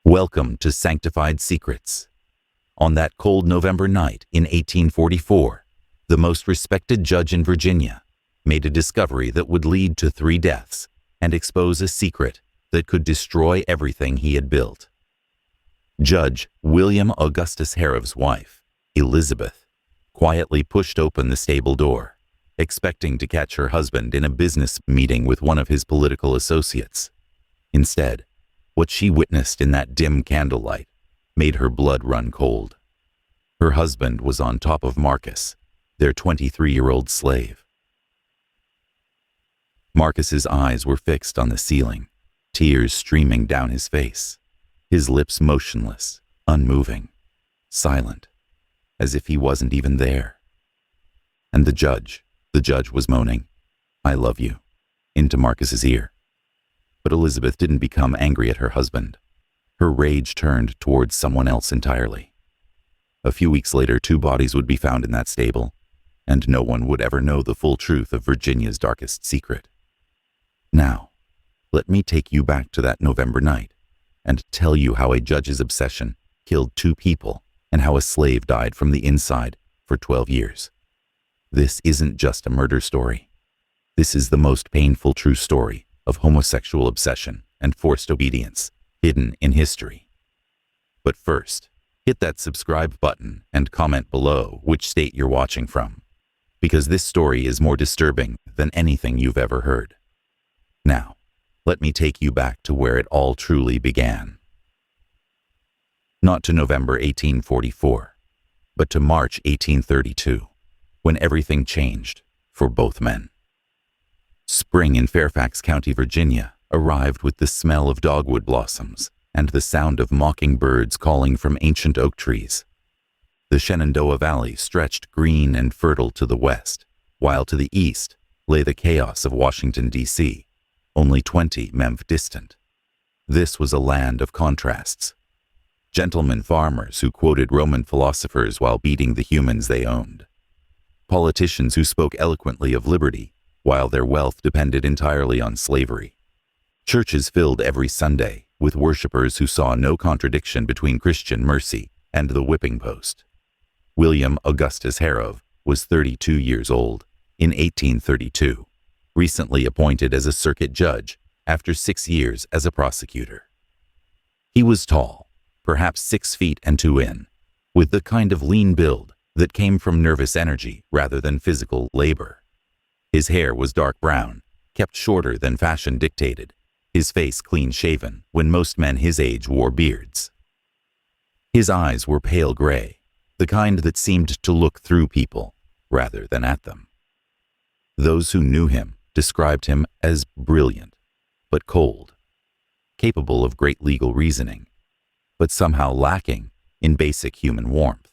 Welcome to Sanctified Secrets. On that cold November night in 1844, the most respected judge in Virginia made a discovery that would lead to 3 deaths and expose a secret that could destroy everything he had built. Judge William Augustus Harrow's wife, Elizabeth, quietly pushed open the stable door, expecting to catch her husband in a business meeting with one of his political associates. Instead, what she witnessed in that dim candlelight made her blood run cold. Her husband was on top of Marcus, their 23-year-old slave. Marcus's eyes were fixed on the ceiling, tears streaming down his face, his lips motionless, unmoving, silent, as if he wasn't even there. And the judge was moaning, "I love you," into Marcus's ear. But Elizabeth didn't become angry at her husband. Her rage turned towards someone else entirely. A few weeks later, 2 bodies would be found in that stable, and no one would ever know the full truth of Virginia's darkest secret. Now, let me take you back to that November night and tell you how a judge's obsession killed 2 people and how a slave died from the inside for 12 years. This isn't just a murder story. This is the most painful true story of homosexual obsession and forced obedience hidden in history. But first, hit that subscribe button and comment below which state you're watching from, because this story is more disturbing than anything you've ever heard. Now, let me take you back to where it all truly began. Not to November 1844, but to March 1832, when everything changed for both men. Spring in Fairfax County, Virginia, arrived with the smell of dogwood blossoms and the sound of mockingbirds calling from ancient oak trees. The Shenandoah Valley stretched green and fertile to the west, while to the east lay the chaos of Washington, D.C., only 20 miles distant. This was a land of contrasts. Gentlemen farmers who quoted Roman philosophers while beating the humans they owned. Politicians who spoke eloquently of liberty while their wealth depended entirely on slavery. Churches filled every Sunday with worshipers who saw no contradiction between Christian mercy and the whipping post. William Augustus Harrow was 32 years old in 1832, recently appointed as a circuit judge after 6 years as a prosecutor. He was tall, perhaps 6 feet and 2 in, with the kind of lean build that came from nervous energy rather than physical labor. His hair was dark brown, kept shorter than fashion dictated, his face clean-shaven when most men his age wore beards. His eyes were pale gray, the kind that seemed to look through people rather than at them. Those who knew him described him as brilliant, but cold, capable of great legal reasoning, but somehow lacking in basic human warmth.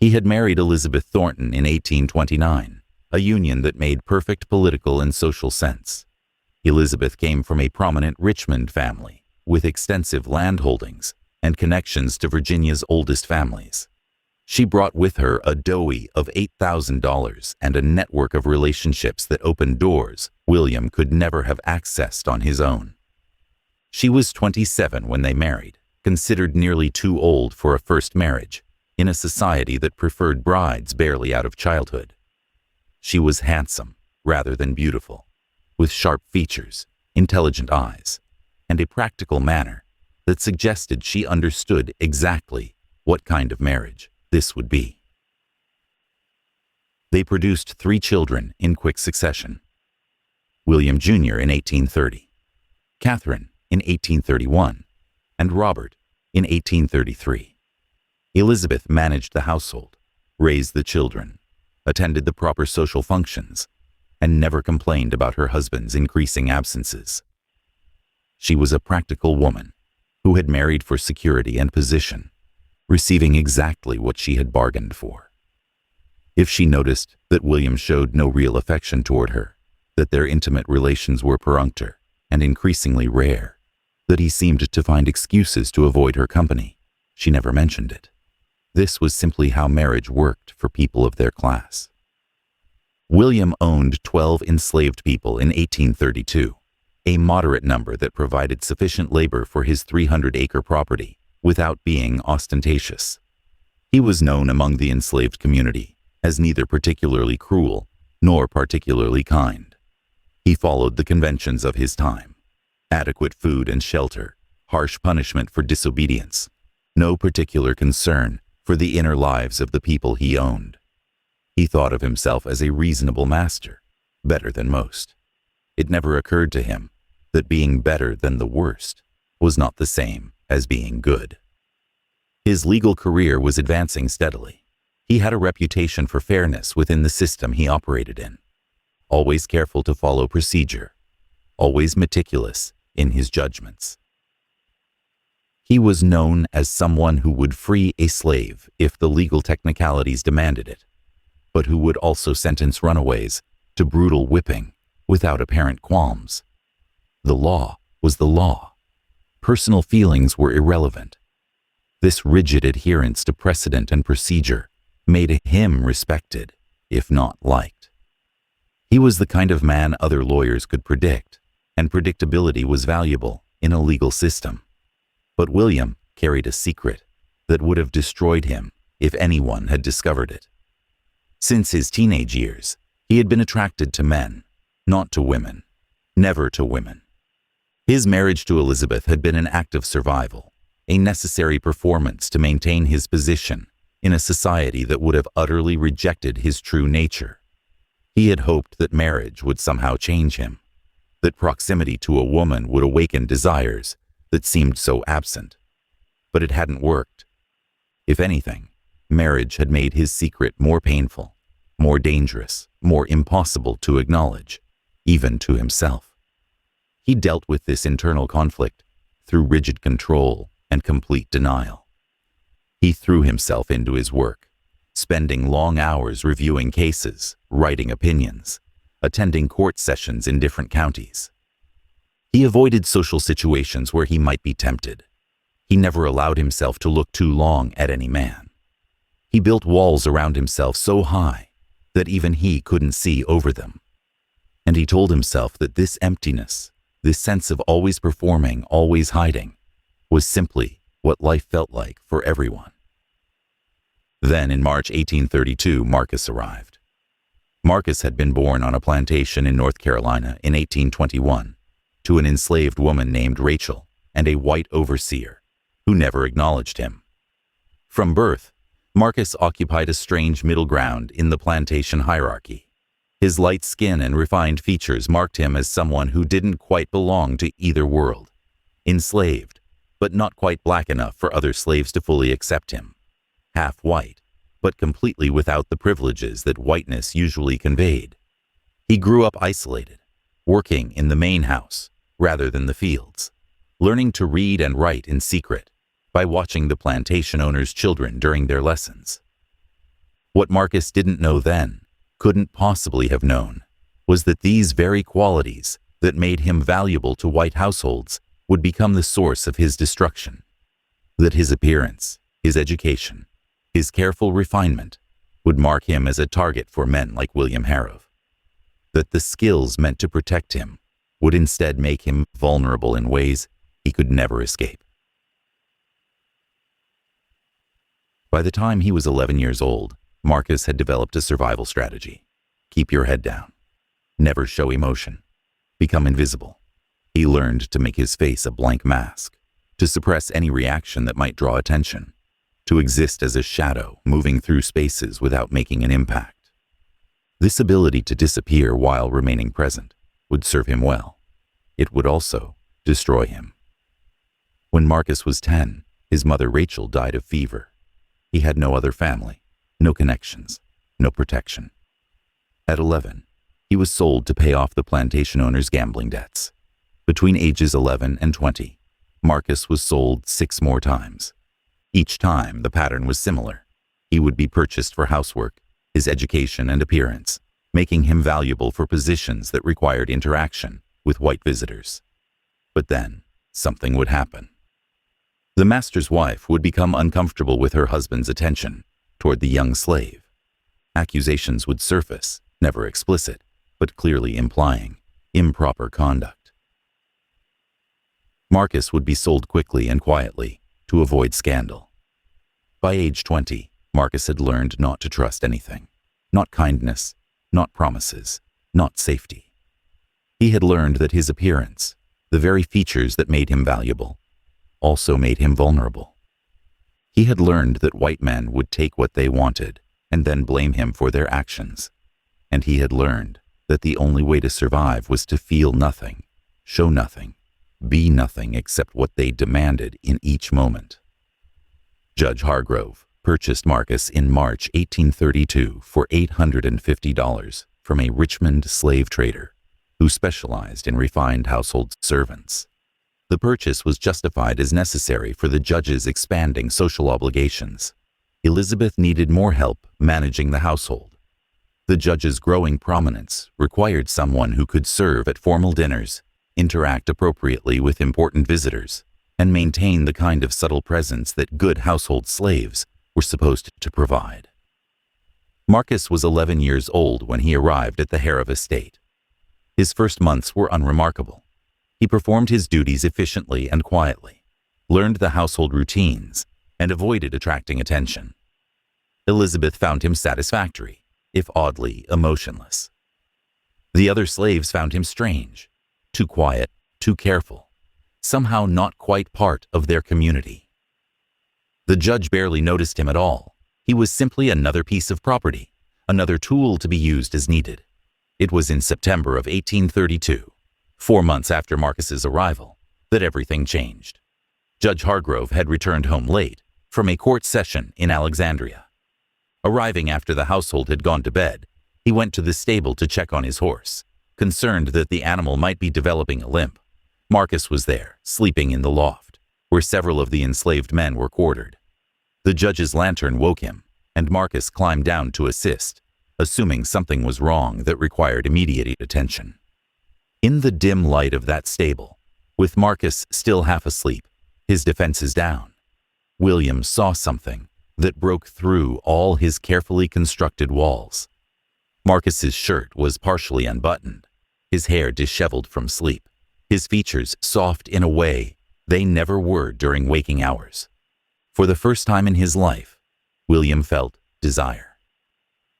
He had married Elizabeth Thornton in 1829, a union that made perfect political and social sense. Elizabeth came from a prominent Richmond family with extensive land holdings and connections to Virginia's oldest families. She brought with her a dowry of $8,000 and a network of relationships that opened doors William could never have accessed on his own. She was 27 when they married, considered nearly too old for a first marriage in a society that preferred brides barely out of childhood. She was handsome rather than beautiful, with sharp features, intelligent eyes, and a practical manner that suggested she understood exactly what kind of marriage this would be. They produced 3 children in quick succession: William Jr. in 1830, Catherine in 1831, and Robert in 1833. Elizabeth managed the household, raised the children, attended the proper social functions, and never complained about her husband's increasing absences. She was a practical woman who had married for security and position, receiving exactly what she had bargained for. If she noticed that William showed no real affection toward her, that their intimate relations were perfunctory and increasingly rare, that he seemed to find excuses to avoid her company, she never mentioned it. This was simply how marriage worked for people of their class. William owned 12 enslaved people in 1832, a moderate number that provided sufficient labor for his 300-acre property without being ostentatious. He was known among the enslaved community as neither particularly cruel nor particularly kind. He followed the conventions of his time: adequate food and shelter, harsh punishment for disobedience, no particular concern for the inner lives of the people he owned. He thought of himself as a reasonable master, better than most. It never occurred to him that being better than the worst was not the same as being good. His legal career was advancing steadily. He had a reputation for fairness within the system he operated in, always careful to follow procedure, always meticulous in his judgments. He was known as someone who would free a slave if the legal technicalities demanded it, but who would also sentence runaways to brutal whipping without apparent qualms. The law was the law. Personal feelings were irrelevant. This rigid adherence to precedent and procedure made him respected, if not liked. He was the kind of man other lawyers could predict, and predictability was valuable in a legal system. But William carried a secret that would have destroyed him if anyone had discovered it. Since his teenage years, he had been attracted to men, not to women, never to women. His marriage to Elizabeth had been an act of survival, a necessary performance to maintain his position in a society that would have utterly rejected his true nature. He had hoped that marriage would somehow change him, that proximity to a woman would awaken desires that seemed so absent. But it hadn't worked. If anything, marriage had made his secret more painful, more dangerous, more impossible to acknowledge, even to himself. He dealt with this internal conflict through rigid control and complete denial. He threw himself into his work, spending long hours reviewing cases, writing opinions, attending court sessions in different counties. He avoided social situations where he might be tempted. He never allowed himself to look too long at any man. He built walls around himself so high that even he couldn't see over them. And he told himself that this emptiness, this sense of always performing, always hiding, was simply what life felt like for everyone. Then in March 1832, Marcus arrived. Marcus had been born on a plantation in North Carolina in 1821 to an enslaved woman named Rachel and a white overseer who never acknowledged him. From birth, Marcus occupied a strange middle ground in the plantation hierarchy. His light skin and refined features marked him as someone who didn't quite belong to either world, enslaved, but not quite black enough for other slaves to fully accept him, half white, but completely without the privileges that whiteness usually conveyed. He grew up isolated, working in the main house rather than the fields, learning to read and write in secret by watching the plantation owners' children during their lessons. What Marcus didn't know then, couldn't possibly have known, was that these very qualities that made him valuable to white households would become the source of his destruction. That his appearance, his education, his careful refinement would mark him as a target for men like William Harrove. That the skills meant to protect him would instead make him vulnerable in ways he could never escape. By the time he was 11 years old, Marcus had developed a survival strategy. Keep your head down. Never show emotion. Become invisible. He learned to make his face a blank mask, to suppress any reaction that might draw attention, to exist as a shadow moving through spaces without making an impact. This ability to disappear while remaining present would serve him well. It would also destroy him. When Marcus was 10, his mother Rachel died of fever. He had no other family, no connections, no protection. At 11, he was sold to pay off the plantation owner's gambling debts. Between ages 11 and 20, Marcus was sold 6 more times. Each time, the pattern was similar. He would be purchased for housework, his education and appearance, making him valuable for positions that required interaction with white visitors. But then, something would happen. The master's wife would become uncomfortable with her husband's attention toward the young slave. Accusations would surface, never explicit, but clearly implying improper conduct. Marcus would be sold quickly and quietly to avoid scandal. By age 20, Marcus had learned not to trust anything. Not kindness, not promises, not safety. He had learned that his appearance, the very features that made him valuable, also made him vulnerable. He had learned that white men would take what they wanted and then blame him for their actions. And he had learned that the only way to survive was to feel nothing, show nothing, be nothing except what they demanded in each moment. Judge Hargrove purchased Marcus in March 1832 for $850 from a Richmond slave trader who specialized in refined household servants. The purchase was justified as necessary for the judge's expanding social obligations. Elizabeth needed more help managing the household. The judge's growing prominence required someone who could serve at formal dinners, interact appropriately with important visitors, and maintain the kind of subtle presence that good household slaves were supposed to provide. Marcus was 11 years old when he arrived at the Harrow estate. His first months were unremarkable. He performed his duties efficiently and quietly, learned the household routines, and avoided attracting attention. Elizabeth found him satisfactory, if oddly emotionless. The other slaves found him strange, too quiet, too careful, somehow not quite part of their community. The judge barely noticed him at all. He was simply another piece of property, another tool to be used as needed. It was in September of 1832, 4 months after Marcus's arrival, that everything changed. Judge Hargrove had returned home late from a court session in Alexandria. Arriving after the household had gone to bed, he went to the stable to check on his horse, concerned that the animal might be developing a limp. Marcus was there, sleeping in the loft, where several of the enslaved men were quartered. The judge's lantern woke him, and Marcus climbed down to assist, assuming something was wrong that required immediate attention. In the dim light of that stable, with Marcus still half asleep, his defenses down, William saw something that broke through all his carefully constructed walls. Marcus's shirt was partially unbuttoned, his hair disheveled from sleep, his features soft in a way they never were during waking hours. For the first time in his life, William felt desire.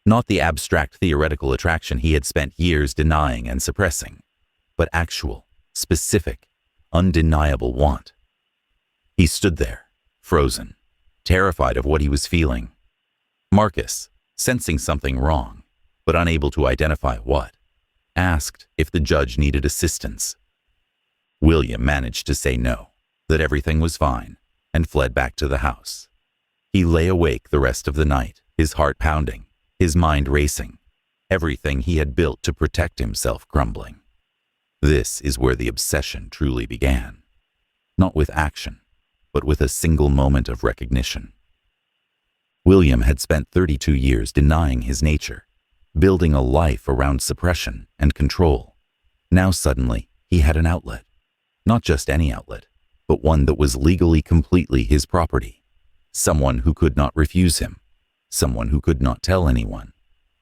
Not the abstract theoretical attraction he had spent years denying and suppressing, but actual, specific, undeniable want. He stood there, frozen, terrified of what he was feeling. Marcus, sensing something wrong, but unable to identify what, asked if the judge needed assistance. William managed to say no, that everything was fine, and fled back to the house. He lay awake the rest of the night, his heart pounding, his mind racing, everything he had built to protect himself crumbling. This is where the obsession truly began, not with action, but with a single moment of recognition. William had spent 32 years denying his nature, building a life around suppression and control. Now suddenly, he had an outlet. Not just any outlet, but one that was legally completely his property. Someone who could not refuse him. Someone who could not tell anyone.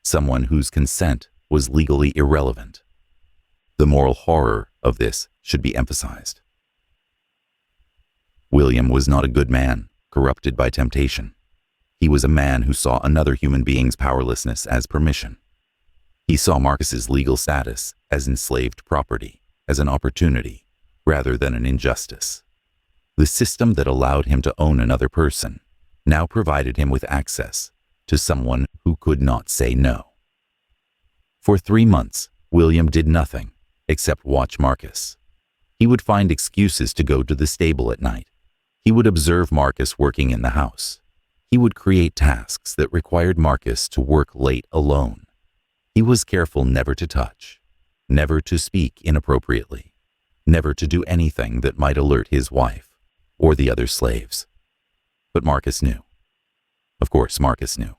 Someone whose consent was legally irrelevant. The moral horror of this should be emphasized. William was not a good man, corrupted by temptation. He was a man who saw another human being's powerlessness as permission. He saw Marcus's legal status as enslaved property, as an opportunity, rather than an injustice. The system that allowed him to own another person now provided him with access to someone who could not say no. For 3 months, William did nothing except watch Marcus. He would find excuses to go to the stable at night. He would observe Marcus working in the house. He would create tasks that required Marcus to work late alone. He was careful never to touch, never to speak inappropriately, never to do anything that might alert his wife or the other slaves. But Marcus knew. Of course, Marcus knew.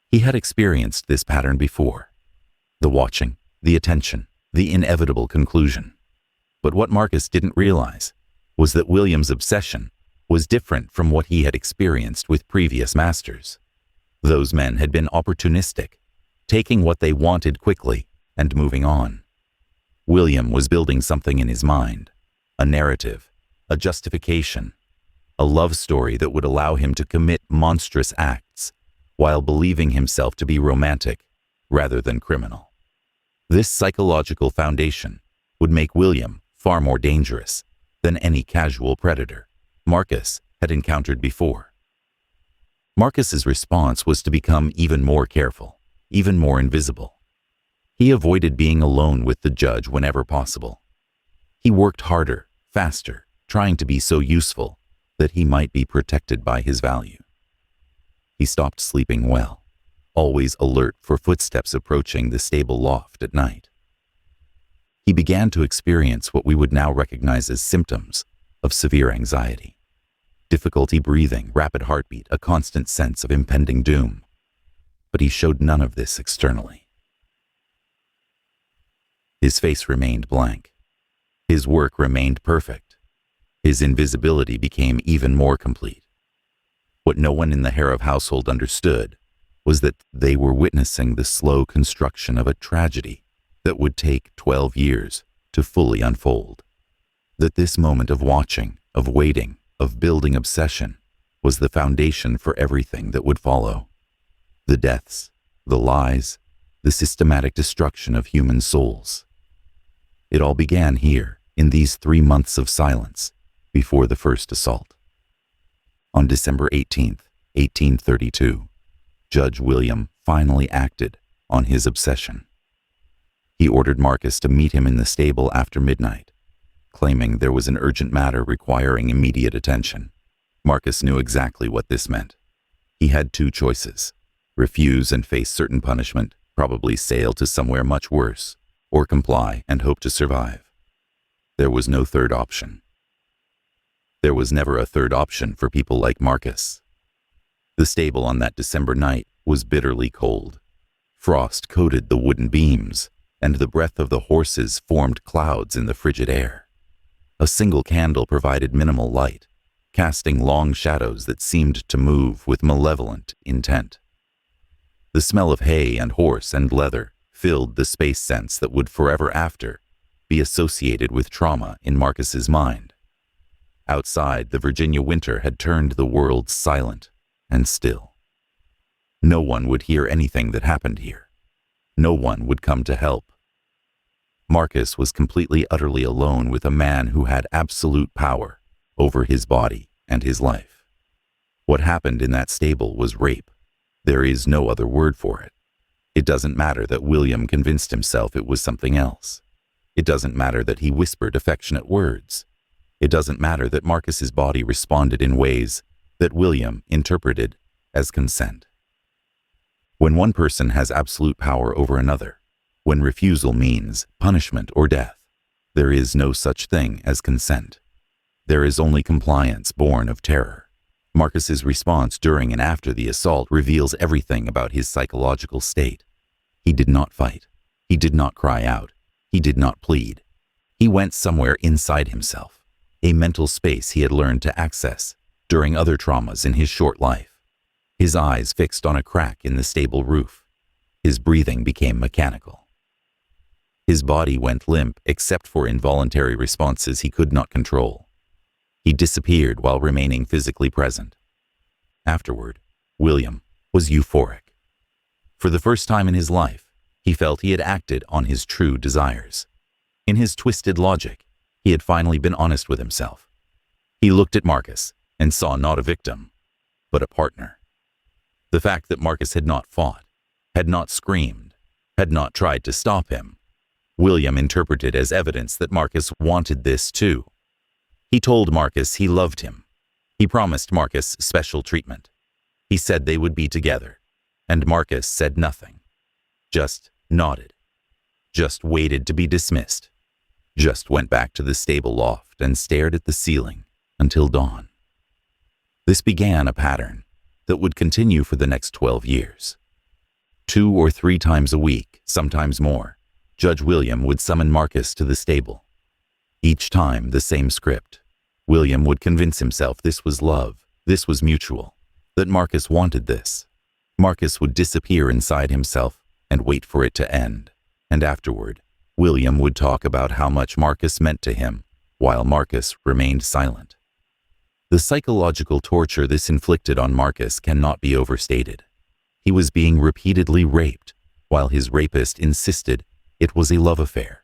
He had experienced this pattern before. The watching, the attention, the inevitable conclusion. But what Marcus didn't realize was that William's obsession was different from what he had experienced with previous masters. Those men had been opportunistic, taking what they wanted quickly and moving on. William was building something in his mind, a narrative, a justification, a love story that would allow him to commit monstrous acts while believing himself to be romantic rather than criminal. This psychological foundation would make William far more dangerous than any casual predator Marcus had encountered before. Marcus's response was to become even more careful, even more invisible. He avoided being alone with the judge whenever possible. He worked harder, faster, trying to be so useful that he might be protected by his value. He stopped sleeping well, always alert for footsteps approaching the stable loft at night. He began to experience what we would now recognize as symptoms of severe anxiety. Difficulty breathing, rapid heartbeat, a constant sense of impending doom. But he showed none of this externally. His face remained blank. His work remained perfect. His invisibility became even more complete. What no one in the Harrow household understood was that they were witnessing the slow construction of a tragedy that would take 12 years to fully unfold. That this moment of watching, of waiting, of building obsession was the foundation for everything that would follow. The deaths, the lies, the systematic destruction of human souls. It all began here, in these 3 months of silence before the first assault. On December 18th, 1832, Judge William finally acted on his obsession. He ordered Marcus to meet him in the stable after midnight, claiming there was an urgent matter requiring immediate attention. Marcus knew exactly what this meant. He had 2 choices: refuse and face certain punishment, probably sail to somewhere much worse, or comply and hope to survive. There was no third option. There was never a third option for people like Marcus. The stable on that December night was bitterly cold. Frost coated the wooden beams, and the breath of the horses formed clouds in the frigid air. A single candle provided minimal light, casting long shadows that seemed to move with malevolent intent. The smell of hay and horse and leather filled the space sense that would forever after be associated with trauma in Marcus's mind. Outside, the Virginia winter had turned the world silent and still. No one would hear anything that happened here. No one would come to help. Marcus was completely, utterly alone with a man who had absolute power over his body and his life. What happened in that stable was rape. There is no other word for it. It doesn't matter that William convinced himself it was something else. It doesn't matter that he whispered affectionate words. It doesn't matter that Marcus's body responded in ways that William interpreted as consent. When one person has absolute power over another, when refusal means punishment or death, there is no such thing as consent. There is only compliance born of terror. Marcus's response during and after the assault reveals everything about his psychological state. He did not fight. He did not cry out. He did not plead. He went somewhere inside himself, a mental space he had learned to access during other traumas in his short life. His eyes fixed on a crack in the stable roof. His breathing became mechanical. His body went limp except for involuntary responses he could not control. He disappeared while remaining physically present. Afterward, William was euphoric. For the first time in his life, he felt he had acted on his true desires. In his twisted logic, he had finally been honest with himself. He looked at Marcus and saw not a victim, but a partner. The fact that Marcus had not fought, had not screamed, had not tried to stop him, William interpreted as evidence that Marcus wanted this too. He told Marcus he loved him. He promised Marcus special treatment. He said they would be together, and Marcus said nothing. Just nodded. Just waited to be dismissed. Just went back to the stable loft and stared at the ceiling until dawn. This began a pattern that would continue for the next 12 years. 2 or 3 times a week, sometimes more, Judge William would summon Marcus to the stable. Each time the same script. William would convince himself this was love, this was mutual, that Marcus wanted this. Marcus would disappear inside himself and wait for it to end. And afterward, William would talk about how much Marcus meant to him while Marcus remained silent. The psychological torture this inflicted on Marcus cannot be overstated. He was being repeatedly raped, while his rapist insisted it was a love affair.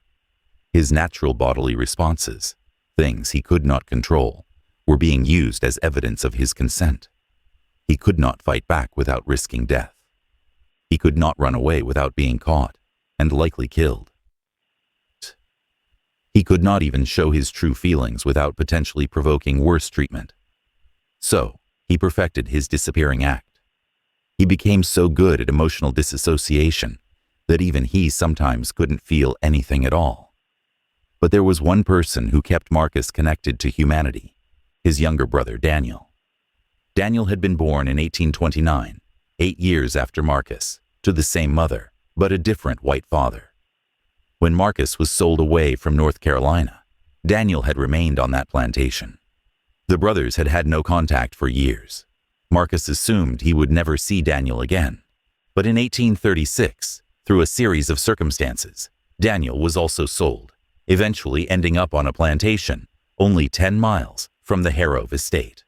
His natural bodily responses, things he could not control, were being used as evidence of his consent. He could not fight back without risking death. He could not run away without being caught and likely killed. He could not even show his true feelings without potentially provoking worse treatment. So, he perfected his disappearing act. He became so good at emotional disassociation that even he sometimes couldn't feel anything at all. But there was one person who kept Marcus connected to humanity, his younger brother Daniel. Daniel had been born in 1829, 8 years after Marcus, to the same mother, but a different white father. When Marcus was sold away from North Carolina, Daniel had remained on that plantation. The brothers had had no contact for years. Marcus assumed he would never see Daniel again. But in 1836, through a series of circumstances, Daniel was also sold, eventually ending up on a plantation only 10 miles from the Harrove estate.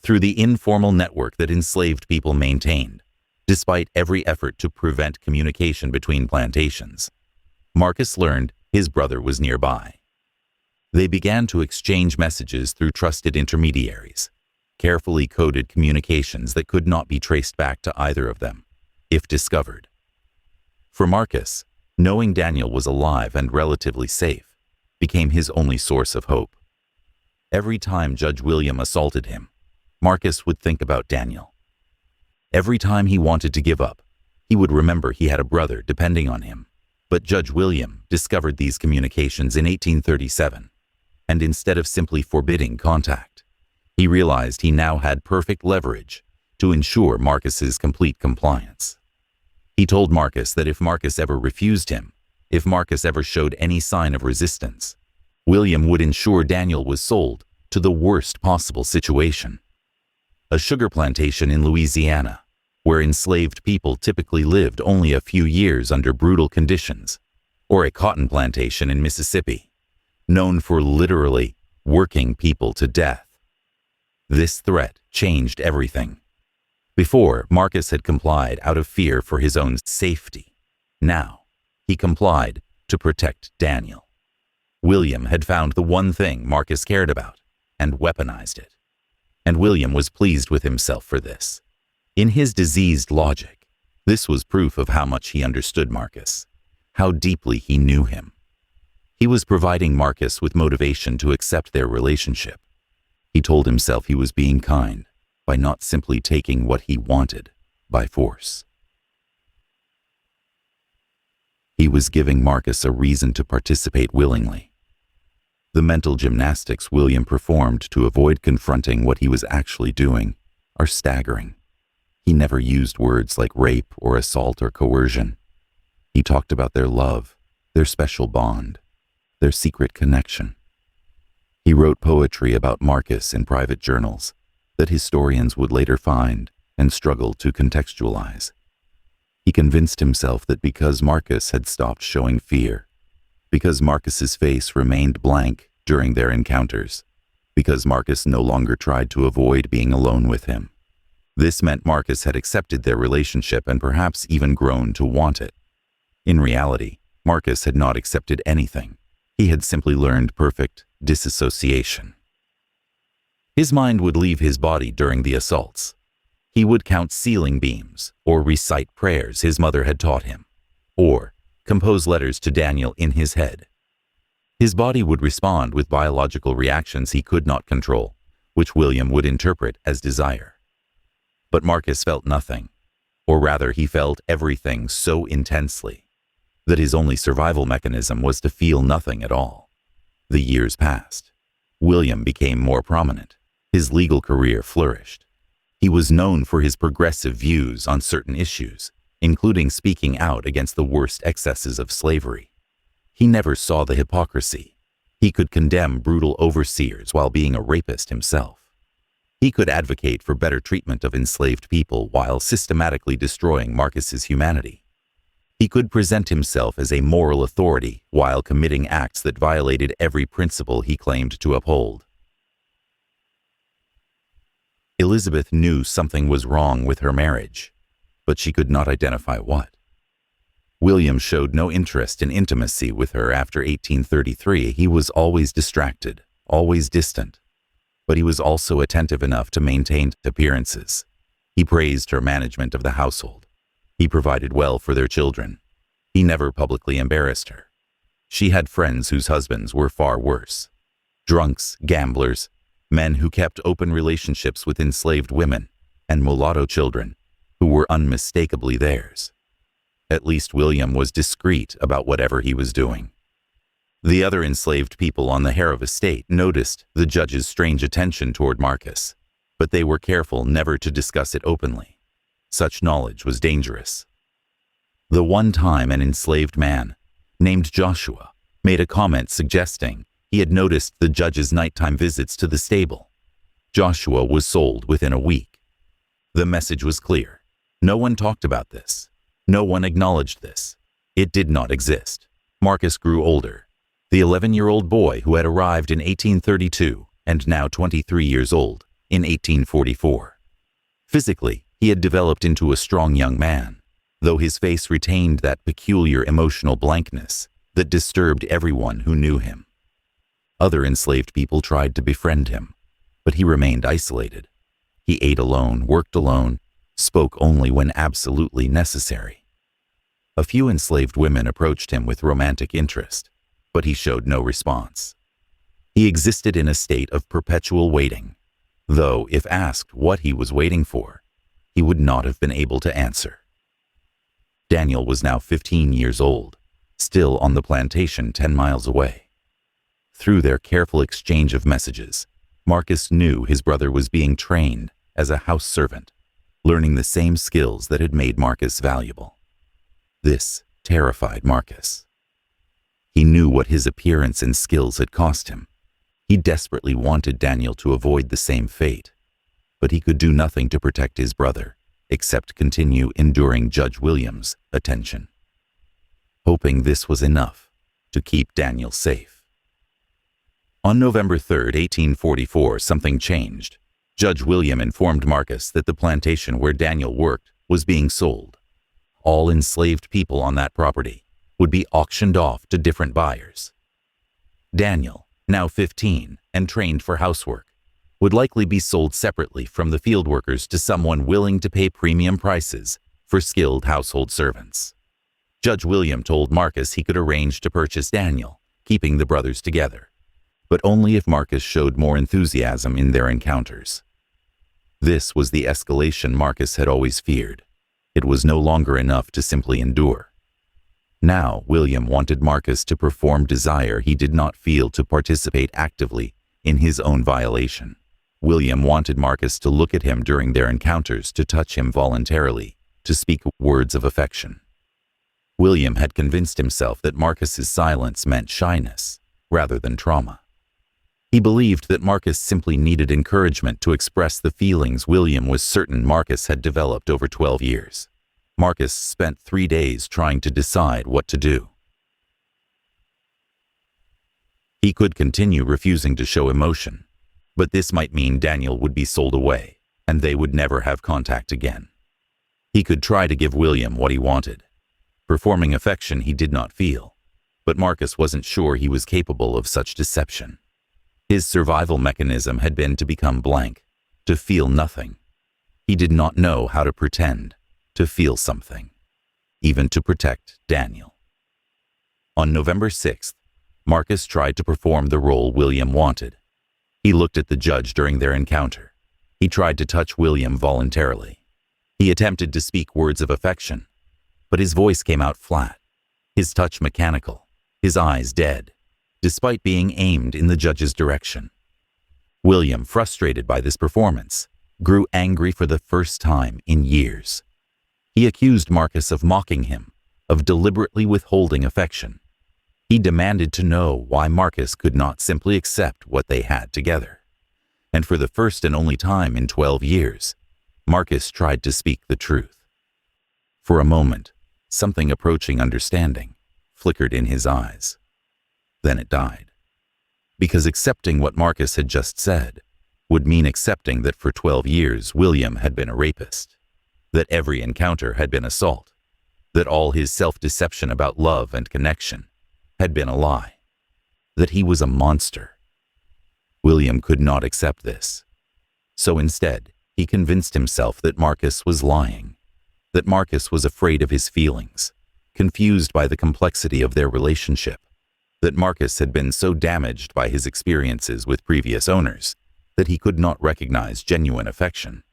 Through the informal network that enslaved people maintained, despite every effort to prevent communication between plantations, Marcus learned his brother was nearby. They began to exchange messages through trusted intermediaries, carefully coded communications that could not be traced back to either of them, if discovered. For Marcus, knowing Daniel was alive and relatively safe became his only source of hope. Every time Judge William assaulted him, Marcus would think about Daniel. Every time he wanted to give up, he would remember he had a brother depending on him. But Judge William discovered these communications in 1837, and instead of simply forbidding contact, he realized he now had perfect leverage to ensure Marcus's complete compliance. He told Marcus that if Marcus ever refused him, if Marcus ever showed any sign of resistance, William would ensure Daniel was sold to the worst possible situation. A sugar plantation in Louisiana, where enslaved people typically lived only a few years under brutal conditions, or a cotton plantation in Mississippi, known for literally working people to death. This threat changed everything. Before, Marcus had complied out of fear for his own safety. Now, he complied to protect Daniel. William had found the one thing Marcus cared about and weaponized it. And William was pleased with himself for this. In his diseased logic, this was proof of how much he understood Marcus, how deeply he knew him. He was providing Marcus with motivation to accept their relationship. He told himself he was being kind by not simply taking what he wanted by force. He was giving Marcus a reason to participate willingly. The mental gymnastics William performed to avoid confronting what he was actually doing are staggering. He never used words like rape or assault or coercion. He talked about their love, their special bond, their secret connection. He wrote poetry about Marcus in private journals that historians would later find and struggle to contextualize. He convinced himself that because Marcus had stopped showing fear, because Marcus's face remained blank during their encounters, because Marcus no longer tried to avoid being alone with him, this meant Marcus had accepted their relationship and perhaps even grown to want it. In reality, Marcus had not accepted anything. He had simply learned perfect disassociation. His mind would leave his body during the assaults. He would count ceiling beams or recite prayers his mother had taught him, or compose letters to Daniel in his head. His body would respond with biological reactions he could not control, which William would interpret as desire. But Marcus felt nothing, or rather he felt everything so intensely that his only survival mechanism was to feel nothing at all. The years passed. William became more prominent. His legal career flourished. He was known for his progressive views on certain issues, including speaking out against the worst excesses of slavery. He never saw the hypocrisy. He could condemn brutal overseers while being a rapist himself. He could advocate for better treatment of enslaved people while systematically destroying Marcus's humanity. He could present himself as a moral authority while committing acts that violated every principle he claimed to uphold. Elizabeth knew something was wrong with her marriage, but she could not identify what. William showed no interest in intimacy with her after 1833. He was always distracted, always distant, but he was also attentive enough to maintain appearances. He praised her management of the household. He provided well for their children. He never publicly embarrassed her. She had friends whose husbands were far worse. Drunks, gamblers, men who kept open relationships with enslaved women, and mulatto children who were unmistakably theirs. At least William was discreet about whatever he was doing. The other enslaved people on the Harrow estate noticed the judge's strange attention toward Marcus, but they were careful never to discuss it openly. Such knowledge was dangerous. The one time an enslaved man, named Joshua, made a comment suggesting he had noticed the judge's nighttime visits to the stable. Joshua was sold within a week. The message was clear. No one talked about this. No one acknowledged this. It did not exist. Marcus grew older. The 11-year-old boy who had arrived in 1832 and now 23 years old in 1844. Physically, he had developed into a strong young man, though his face retained that peculiar emotional blankness that disturbed everyone who knew him. Other enslaved people tried to befriend him, but he remained isolated. He ate alone, worked alone, spoke only when absolutely necessary. A few enslaved women approached him with romantic interest, but he showed no response. He existed in a state of perpetual waiting, though if asked what he was waiting for, he would not have been able to answer. Daniel was now 15 years old, still on the plantation 10 miles away. Through their careful exchange of messages, Marcus knew his brother was being trained as a house servant, learning the same skills that had made Marcus valuable. This terrified Marcus. He knew what his appearance and skills had cost him. He desperately wanted Daniel to avoid the same fate, but he could do nothing to protect his brother except continue enduring Judge William's attention, hoping this was enough to keep Daniel safe. On November 3, 1844, something changed. Judge William informed Marcus that the plantation where Daniel worked was being sold. All enslaved people on that property would be auctioned off to different buyers. Daniel, now 15 and trained for housework, would likely be sold separately from the field workers to someone willing to pay premium prices for skilled household servants. Judge William told Marcus he could arrange to purchase Daniel, keeping the brothers together, but only if Marcus showed more enthusiasm in their encounters. This was the escalation Marcus had always feared. It was no longer enough to simply endure. Now, William wanted Marcus to perform desire he did not feel to participate actively in his own violation. William wanted Marcus to look at him during their encounters, to touch him voluntarily, to speak words of affection. William had convinced himself that Marcus's silence meant shyness rather than trauma. He believed that Marcus simply needed encouragement to express the feelings William was certain Marcus had developed over 12 years. Marcus spent 3 days trying to decide what to do. He could continue refusing to show emotion, but this might mean Daniel would be sold away, and they would never have contact again. He could try to give William what he wanted, performing affection he did not feel, but Marcus wasn't sure he was capable of such deception. His survival mechanism had been to become blank, to feel nothing. He did not know how to pretend, to feel something, even to protect Daniel. On November 6th, Marcus tried to perform the role William wanted. He looked at the judge during their encounter. He tried to touch William voluntarily. He attempted to speak words of affection, but his voice came out flat, his touch mechanical, his eyes dead, despite being aimed in the judge's direction. William, frustrated by this performance, grew angry for the first time in years. He accused Marcus of mocking him, of deliberately withholding affection. He demanded to know why Marcus could not simply accept what they had together. And for the first and only time in 12 years, Marcus tried to speak the truth. For a moment, Something approaching understanding flickered in his eyes. Then it died. Because accepting what Marcus had just said would mean accepting that for 12 years William had been a rapist, that every encounter had been assault, that all his self-deception about love and connection had been a lie, that he was a monster. William could not accept this. So instead, he convinced himself that Marcus was lying, that Marcus was afraid of his feelings, confused by the complexity of their relationship, that Marcus had been so damaged by his experiences with previous owners that he could not recognize genuine affection.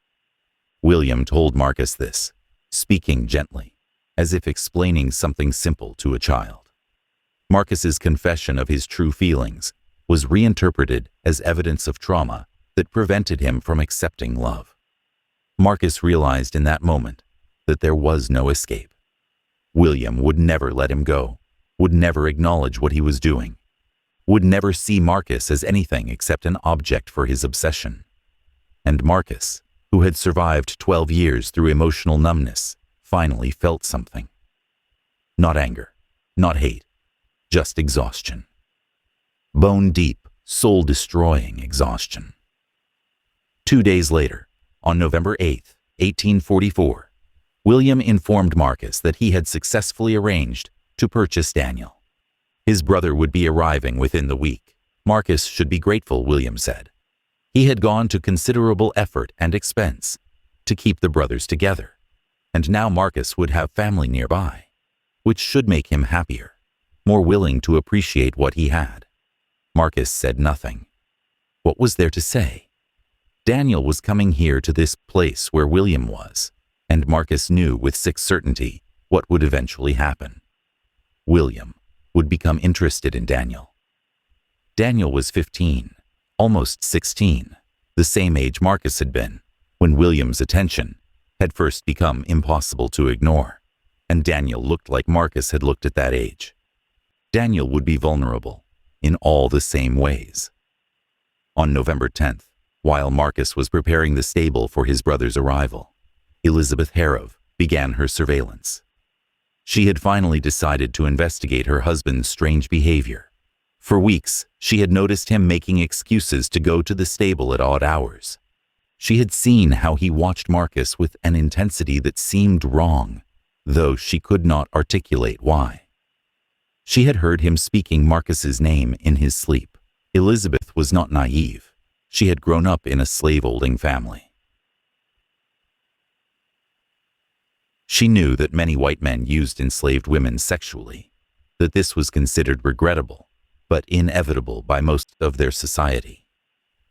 William told Marcus this, speaking gently, as if explaining something simple to a child. Marcus's confession of his true feelings was reinterpreted as evidence of trauma that prevented him from accepting love. Marcus realized in that moment that there was no escape. William would never let him go, would never acknowledge what he was doing, would never see Marcus as anything except an object for his obsession. And Marcus, who had survived 12 years through emotional numbness, finally felt something. Not anger, not hate, just exhaustion. Bone-deep, soul-destroying exhaustion. 2 days later, on November 8, 1844, William informed Marcus that he had successfully arranged to purchase Daniel. His brother would be arriving within the week. Marcus should be grateful, William said. He had gone to considerable effort and expense to keep the brothers together, and now Marcus would have family nearby, which should make him happier, more willing to appreciate what he had. Marcus said nothing. What was there to say? Daniel was coming here to this place where William was, and Marcus knew with sick certainty what would eventually happen. William would become interested in Daniel. Daniel was 15, almost 16, the same age Marcus had been, when William's attention had first become impossible to ignore, and Daniel looked like Marcus had looked at that age. Daniel would be vulnerable in all the same ways. On November 10th, while Marcus was preparing the stable for his brother's arrival, Elizabeth Harrov began her surveillance. She had finally decided to investigate her husband's strange behavior. For weeks, she had noticed him making excuses to go to the stable at odd hours. She had seen how he watched Marcus with an intensity that seemed wrong, though she could not articulate why. She had heard him speaking Marcus's name in his sleep. Elizabeth was not naive. She had grown up in a slave-holding family. She knew that many white men used enslaved women sexually, that this was considered regrettable, but inevitable by most of their society.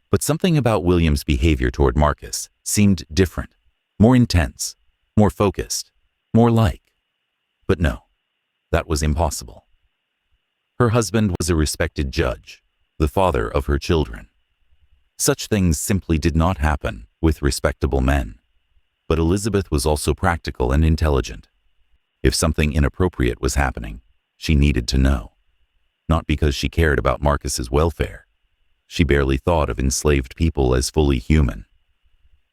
But something about William's behavior toward Marcus seemed different, more intense, more focused, more like. But no, that was impossible. Her husband was a respected judge, the father of her children. Such things simply did not happen with respectable men. But Elizabeth was also practical and intelligent. If something inappropriate was happening, she needed to know. Not because she cared about Marcus's welfare. She barely thought of enslaved people as fully human.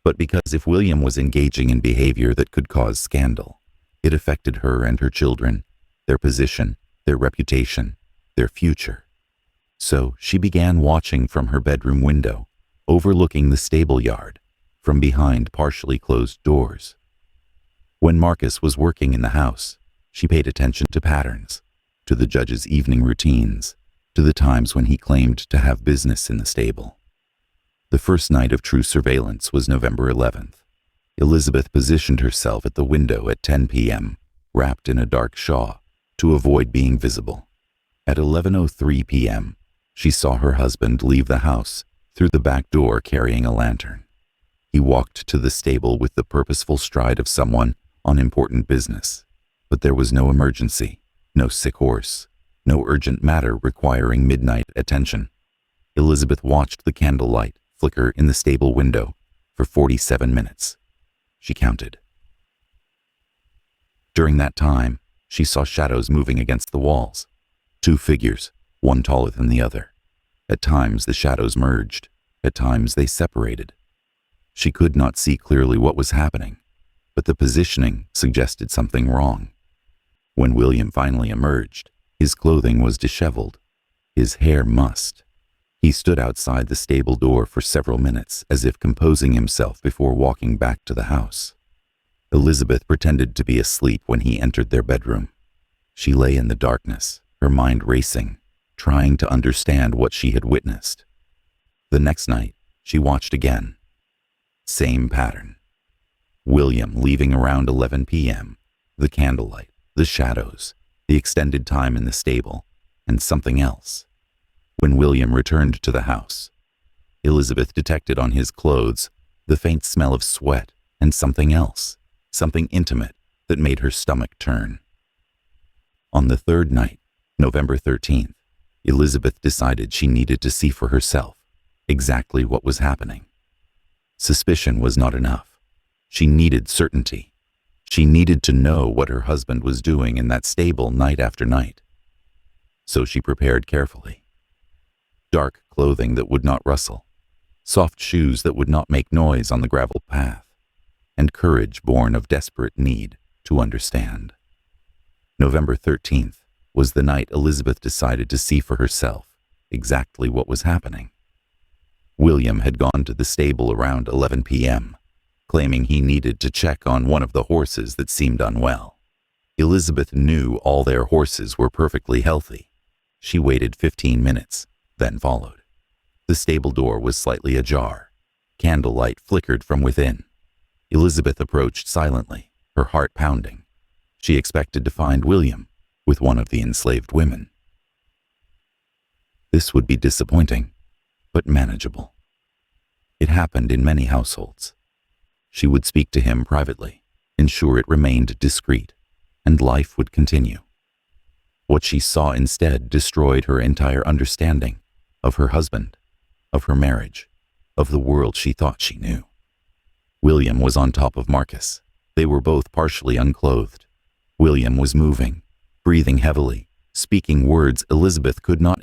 But because if William was engaging in behavior that could cause scandal, it affected her and her children, their position, their reputation, their future. So she began watching from her bedroom window, overlooking the stable yard, from behind partially closed doors. When Marcus was working in the house, she paid attention to patterns, to the judge's evening routines, to the times when he claimed to have business in the stable. The first night of true surveillance was November 11th. Elizabeth positioned herself at the window at 10 p.m., wrapped in a dark shawl, to avoid being visible. At 11:03 p.m., she saw her husband leave the house through the back door carrying a lantern. He walked to the stable with the purposeful stride of someone on important business. But there was no emergency, no sick horse, no urgent matter requiring midnight attention. Elizabeth watched the candlelight flicker in the stable window for 47 minutes. She counted. During that time, she saw shadows moving against the walls. 2 figures, one taller than the other. At times the shadows merged, at times they separated. She could not see clearly what was happening, but the positioning suggested something wrong. When William finally emerged, his clothing was disheveled, his hair mussed. He stood outside the stable door for several minutes as if composing himself before walking back to the house. Elizabeth pretended to be asleep when he entered their bedroom. She lay in the darkness, her mind racing, trying to understand what she had witnessed. The next night, she watched again. Same pattern. William leaving around 11 p.m., the candlelight, the shadows, the extended time in the stable, and something else. When William returned to the house, Elizabeth detected on his clothes the faint smell of sweat and something else, something intimate that made her stomach turn. On the third night, November 13th, Elizabeth decided she needed to see for herself exactly what was happening. Suspicion was not enough. She needed certainty. She needed to know what her husband was doing in that stable night after night. So she prepared carefully. Dark clothing that would not rustle, soft shoes that would not make noise on the gravel path, and courage born of desperate need to understand. November 13th was the night Elizabeth decided to see for herself exactly what was happening. William had gone to the stable around 11 p.m., claiming he needed to check on one of the horses that seemed unwell. Elizabeth knew all their horses were perfectly healthy. She waited 15 minutes, then followed. The stable door was slightly ajar. Candlelight flickered from within. Elizabeth approached silently, her heart pounding. She expected to find William with one of the enslaved women. This would be disappointing, but manageable. It happened in many households. She would speak to him privately, ensure it remained discreet, and life would continue. What she saw instead destroyed her entire understanding of her husband, of her marriage, of the world she thought she knew. William was on top of Marcus. They were both partially unclothed. William was moving, breathing heavily, speaking words Elizabeth could not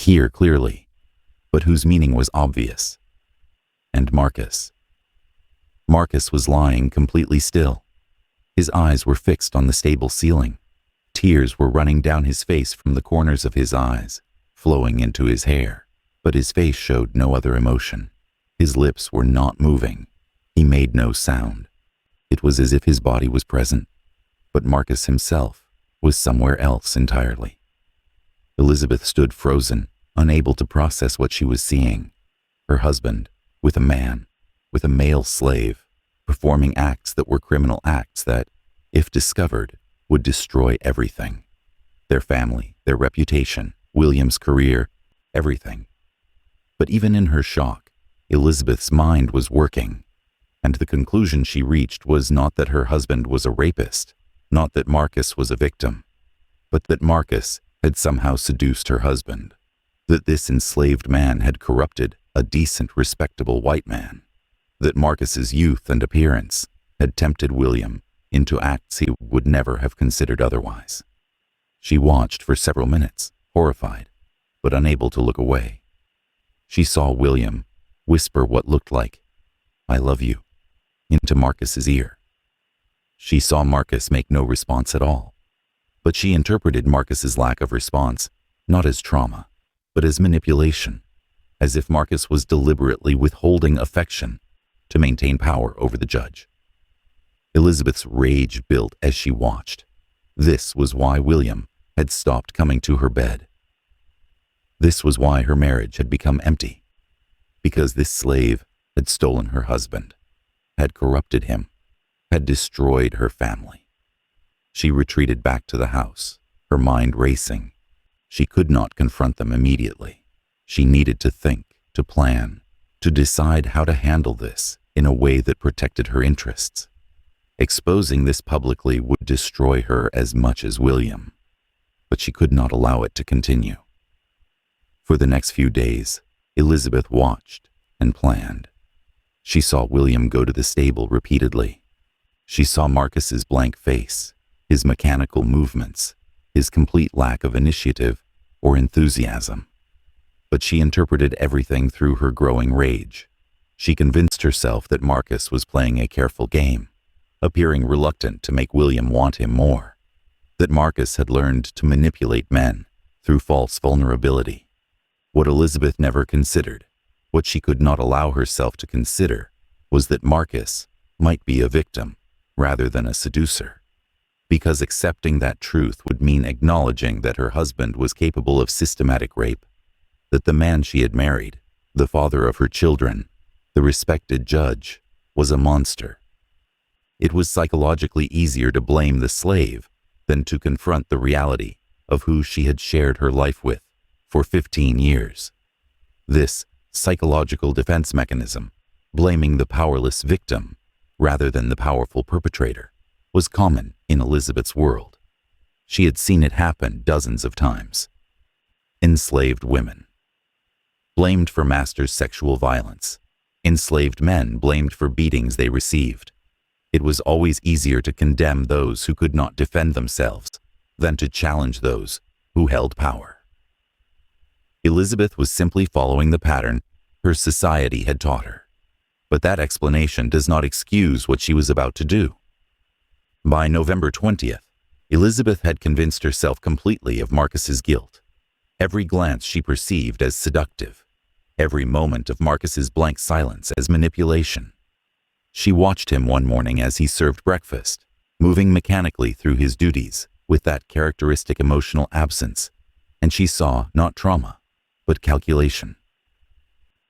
hear clearly, but whose meaning was obvious. And Marcus. Marcus was lying completely still. His eyes were fixed on the stable ceiling. Tears were running down his face from the corners of his eyes, flowing into his hair, but his face showed no other emotion. His lips were not moving. He made no sound. It was as if his body was present, but Marcus himself was somewhere else entirely. Elizabeth stood frozen, unable to process what she was seeing. Her husband, with a male slave, performing acts that were criminal acts that, if discovered, would destroy everything. Their family, their reputation, William's career, everything. But even in her shock, Elizabeth's mind was working, and the conclusion she reached was not that her husband was a rapist, not that Marcus was a victim, but that Marcus had somehow seduced her husband, that this enslaved man had corrupted a decent, respectable white man, that Marcus's youth and appearance had tempted William into acts he would never have considered otherwise. She watched for several minutes, horrified, but unable to look away. She saw William whisper what looked like, "I love you," into Marcus's ear. She saw Marcus make no response at all, but she interpreted Marcus's lack of response not as trauma, but as manipulation, as if Marcus was deliberately withholding affection to maintain power over the judge. Elizabeth's rage built as she watched. This was why William had stopped coming to her bed. This was why her marriage had become empty, because this slave had stolen her husband, had corrupted him, had destroyed her family. She retreated back to the house, her mind racing. She could not confront them immediately. She needed to think, to plan, to decide how to handle this in a way that protected her interests. Exposing this publicly would destroy her as much as William, but she could not allow it to continue. For the next few days, Elizabeth watched and planned. She saw William go to the stable repeatedly. She saw Marcus's blank face, his mechanical movements, his complete lack of initiative or enthusiasm. But she interpreted everything through her growing rage. She convinced herself that Marcus was playing a careful game, appearing reluctant to make William want him more, that Marcus had learned to manipulate men through false vulnerability. What Elizabeth never considered, what she could not allow herself to consider, was that Marcus might be a victim rather than a seducer, because accepting that truth would mean acknowledging that her husband was capable of systematic rape, that the man she had married, the father of her children, the respected judge, was a monster. It was psychologically easier to blame the slave than to confront the reality of who she had shared her life with for 15 years. This psychological defense mechanism, blaming the powerless victim rather than the powerful perpetrator, was common in Elizabeth's world. She had seen it happen dozens of times. Enslaved women blamed for masters' sexual violence. Enslaved men blamed for beatings they received. It was always easier to condemn those who could not defend themselves than to challenge those who held power. Elizabeth was simply following the pattern her society had taught her. But that explanation does not excuse what she was about to do. By November 20th, Elizabeth had convinced herself completely of Marcus's guilt. Every glance she perceived as seductive. Every moment of Marcus's blank silence as manipulation. She watched him one morning as he served breakfast, moving mechanically through his duties with that characteristic emotional absence, and she saw not trauma, but calculation.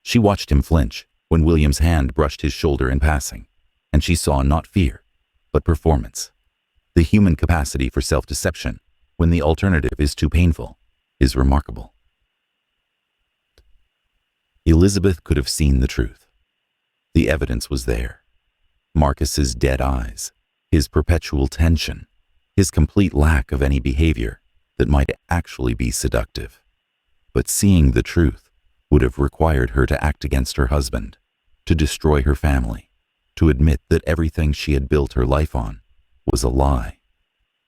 She watched him flinch when William's hand brushed his shoulder in passing, and she saw not fear, but performance. The human capacity for self-deception, when the alternative is too painful, is remarkable. Elizabeth could have seen the truth. The evidence was there. Marcus's dead eyes, his perpetual tension, his complete lack of any behavior that might actually be seductive. But seeing the truth would have required her to act against her husband, to destroy her family, to admit that everything she had built her life on was a lie.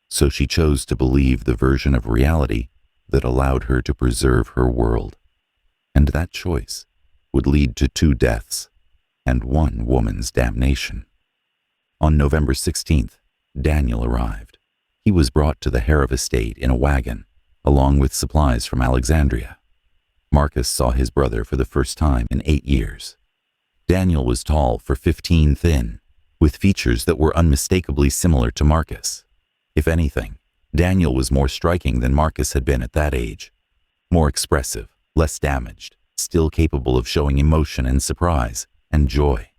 So she chose to believe the version of reality that allowed her to preserve her world. and that choice would lead to 2 deaths and 1 woman's damnation. On November 16th, Daniel arrived. He was brought to the Harov estate in a wagon, along with supplies from Alexandria. Marcus saw his brother for the first time in 8 years. Daniel was tall for 15 thin, with features that were unmistakably similar to Marcus. If anything, Daniel was more striking than Marcus had been at that age. More expressive, less damaged, still capable of showing emotion and surprise and joy.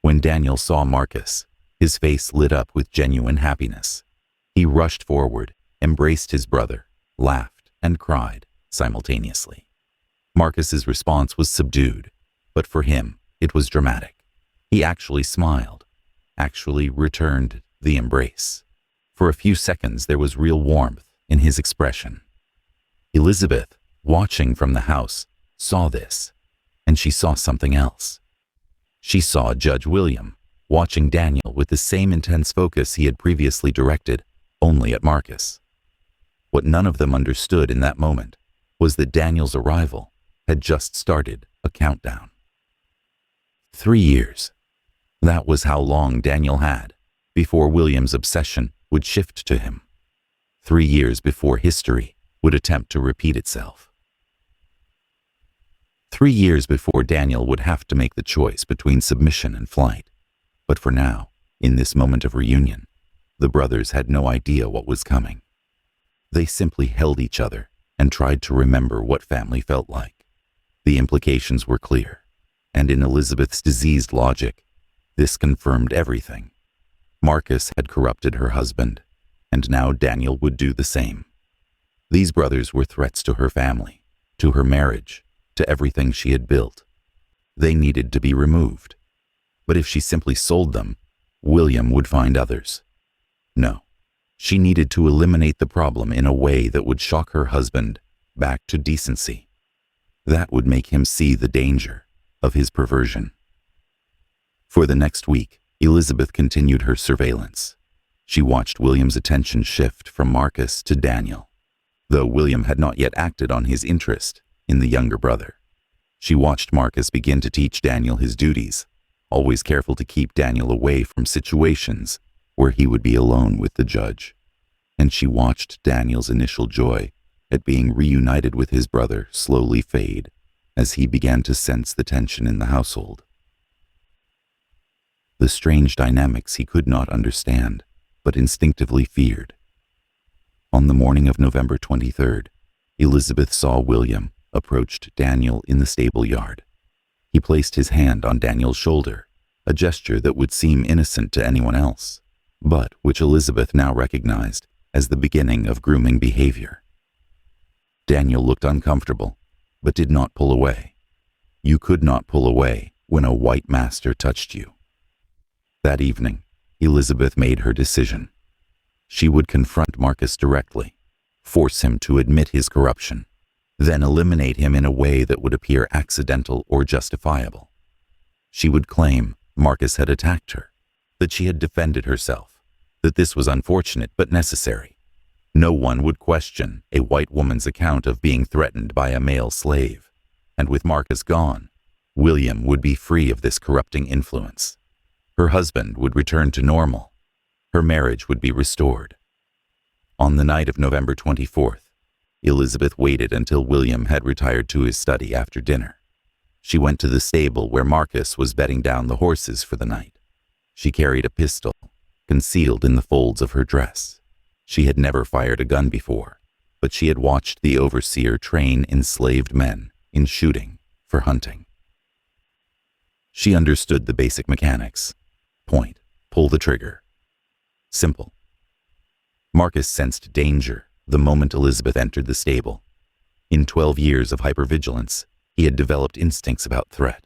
When Daniel saw Marcus, his face lit up with genuine happiness. He rushed forward, embraced his brother, laughed, and cried simultaneously. Marcus's response was subdued, but for him, it was dramatic. He actually smiled, actually returned the embrace. For a few seconds, there was real warmth in his expression. Elizabeth, watching from the house, saw this, and she saw something else. She saw Judge William watching Daniel with the same intense focus he had previously directed only at Marcus. What none of them understood in that moment was that Daniel's arrival had just started a countdown. 3 years. That was how long Daniel had before William's obsession would shift to him. 3 years before history would attempt to repeat itself. 3 years before Daniel would have to make the choice between submission and flight. But for now, in this moment of reunion, the brothers had no idea what was coming. They simply held each other and tried to remember what family felt like. The implications were clear, and in Elizabeth's diseased logic, this confirmed everything. Marcus had corrupted her husband, and now Daniel would do the same. These brothers were threats to her family, to her marriage, to everything she had built. They needed to be removed. But if she simply sold them, William would find others. No, she needed to eliminate the problem in a way that would shock her husband back to decency. That would make him see the danger of his perversion. For the next week, Elizabeth continued her surveillance. She watched William's attention shift from Marcus to Daniel, though William had not yet acted on his interest in the younger brother. She watched Marcus begin to teach Daniel his duties, always careful to keep Daniel away from situations where he would be alone with the judge. And she watched Daniel's initial joy at being reunited with his brother slowly fade as he began to sense the tension in the household. The strange dynamics he could not understand, but instinctively feared. On the morning of November 23rd, Elizabeth saw William approached Daniel in the stable yard. He placed his hand on Daniel's shoulder, a gesture that would seem innocent to anyone else, but which Elizabeth now recognized as the beginning of grooming behavior. Daniel looked uncomfortable, but did not pull away. You could not pull away when a white master touched you. That evening, Elizabeth made her decision. She would confront Marcus directly, force him to admit his corruption, then eliminate him in a way that would appear accidental or justifiable. She would claim Marcus had attacked her, that she had defended herself, that this was unfortunate but necessary. No one would question a white woman's account of being threatened by a male slave, and with Marcus gone, William would be free of this corrupting influence. Her husband would return to normal. Her marriage would be restored. On the night of November 24th, Elizabeth waited until William had retired to his study after dinner. She went to the stable where Marcus was bedding down the horses for the night. She carried a pistol, concealed in the folds of her dress. She had never fired a gun before, but she had watched the overseer train enslaved men in shooting for hunting. She understood the basic mechanics. Point, pull the trigger. Simple. Marcus sensed danger the moment Elizabeth entered the stable. In 12 years of hypervigilance, he had developed instincts about threat.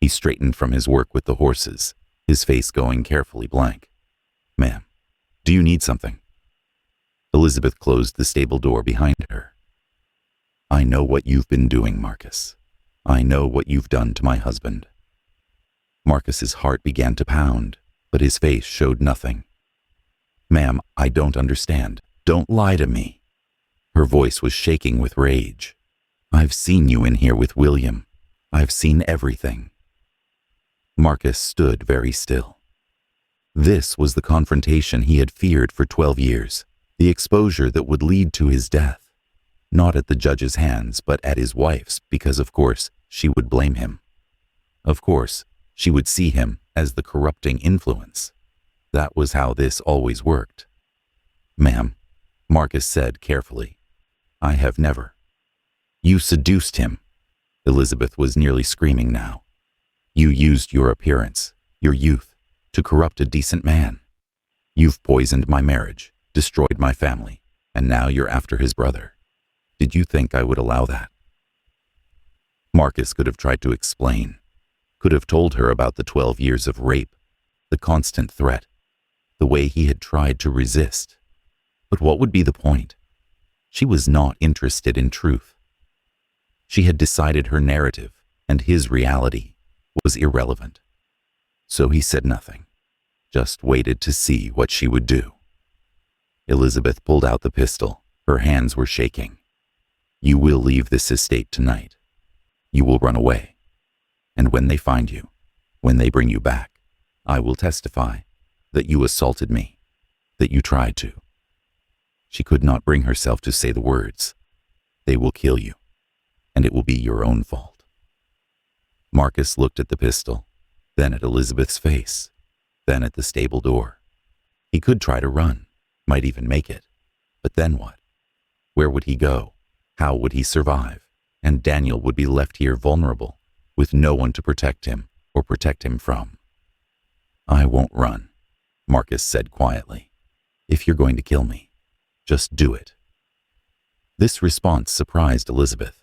He straightened from his work with the horses, his face going carefully blank. "Ma'am, do you need something?" Elizabeth closed the stable door behind her. "I know what you've been doing, Marcus. I know what you've done to my husband." Marcus's heart began to pound, but his face showed nothing. "Ma'am, I don't understand. Don't lie to me." Her voice was shaking with rage. I've seen you in here with William. I've seen everything. Marcus stood very still. This was the confrontation he had feared for 12 years, the exposure that would lead to his death. Not at the judge's hands, but at his wife's, because of course she would blame him. Of course, she would see him as the corrupting influence. That was how this always worked. Ma'am, Marcus said carefully, I have never. You seduced him. Elizabeth was nearly screaming now. You used your appearance, your youth, to corrupt a decent man. You've poisoned my marriage, destroyed my family, and now you're after his brother. Did you think I would allow that? Marcus could have tried to explain, could have told her about the 12 years of rape, the constant threat, the way he had tried to resist. But what would be the point? She was not interested in truth. She had decided her narrative and his reality was irrelevant. So he said nothing, just waited to see what she would do. Elizabeth pulled out the pistol. Her hands were shaking. You will leave this estate tonight. You will run away. And when they find you, when they bring you back, I will testify that you assaulted me, that you tried to. She could not bring herself to say the words. They will kill you, and it will be your own fault. Marcus looked at the pistol, then at Elizabeth's face, then at the stable door. He could try to run, might even make it. But then what? Where would he go? How would he survive? And Daniel would be left here vulnerable, with no one to protect him or protect him from. I won't run, Marcus said quietly. If you're going to kill me, just do it. This response surprised Elizabeth.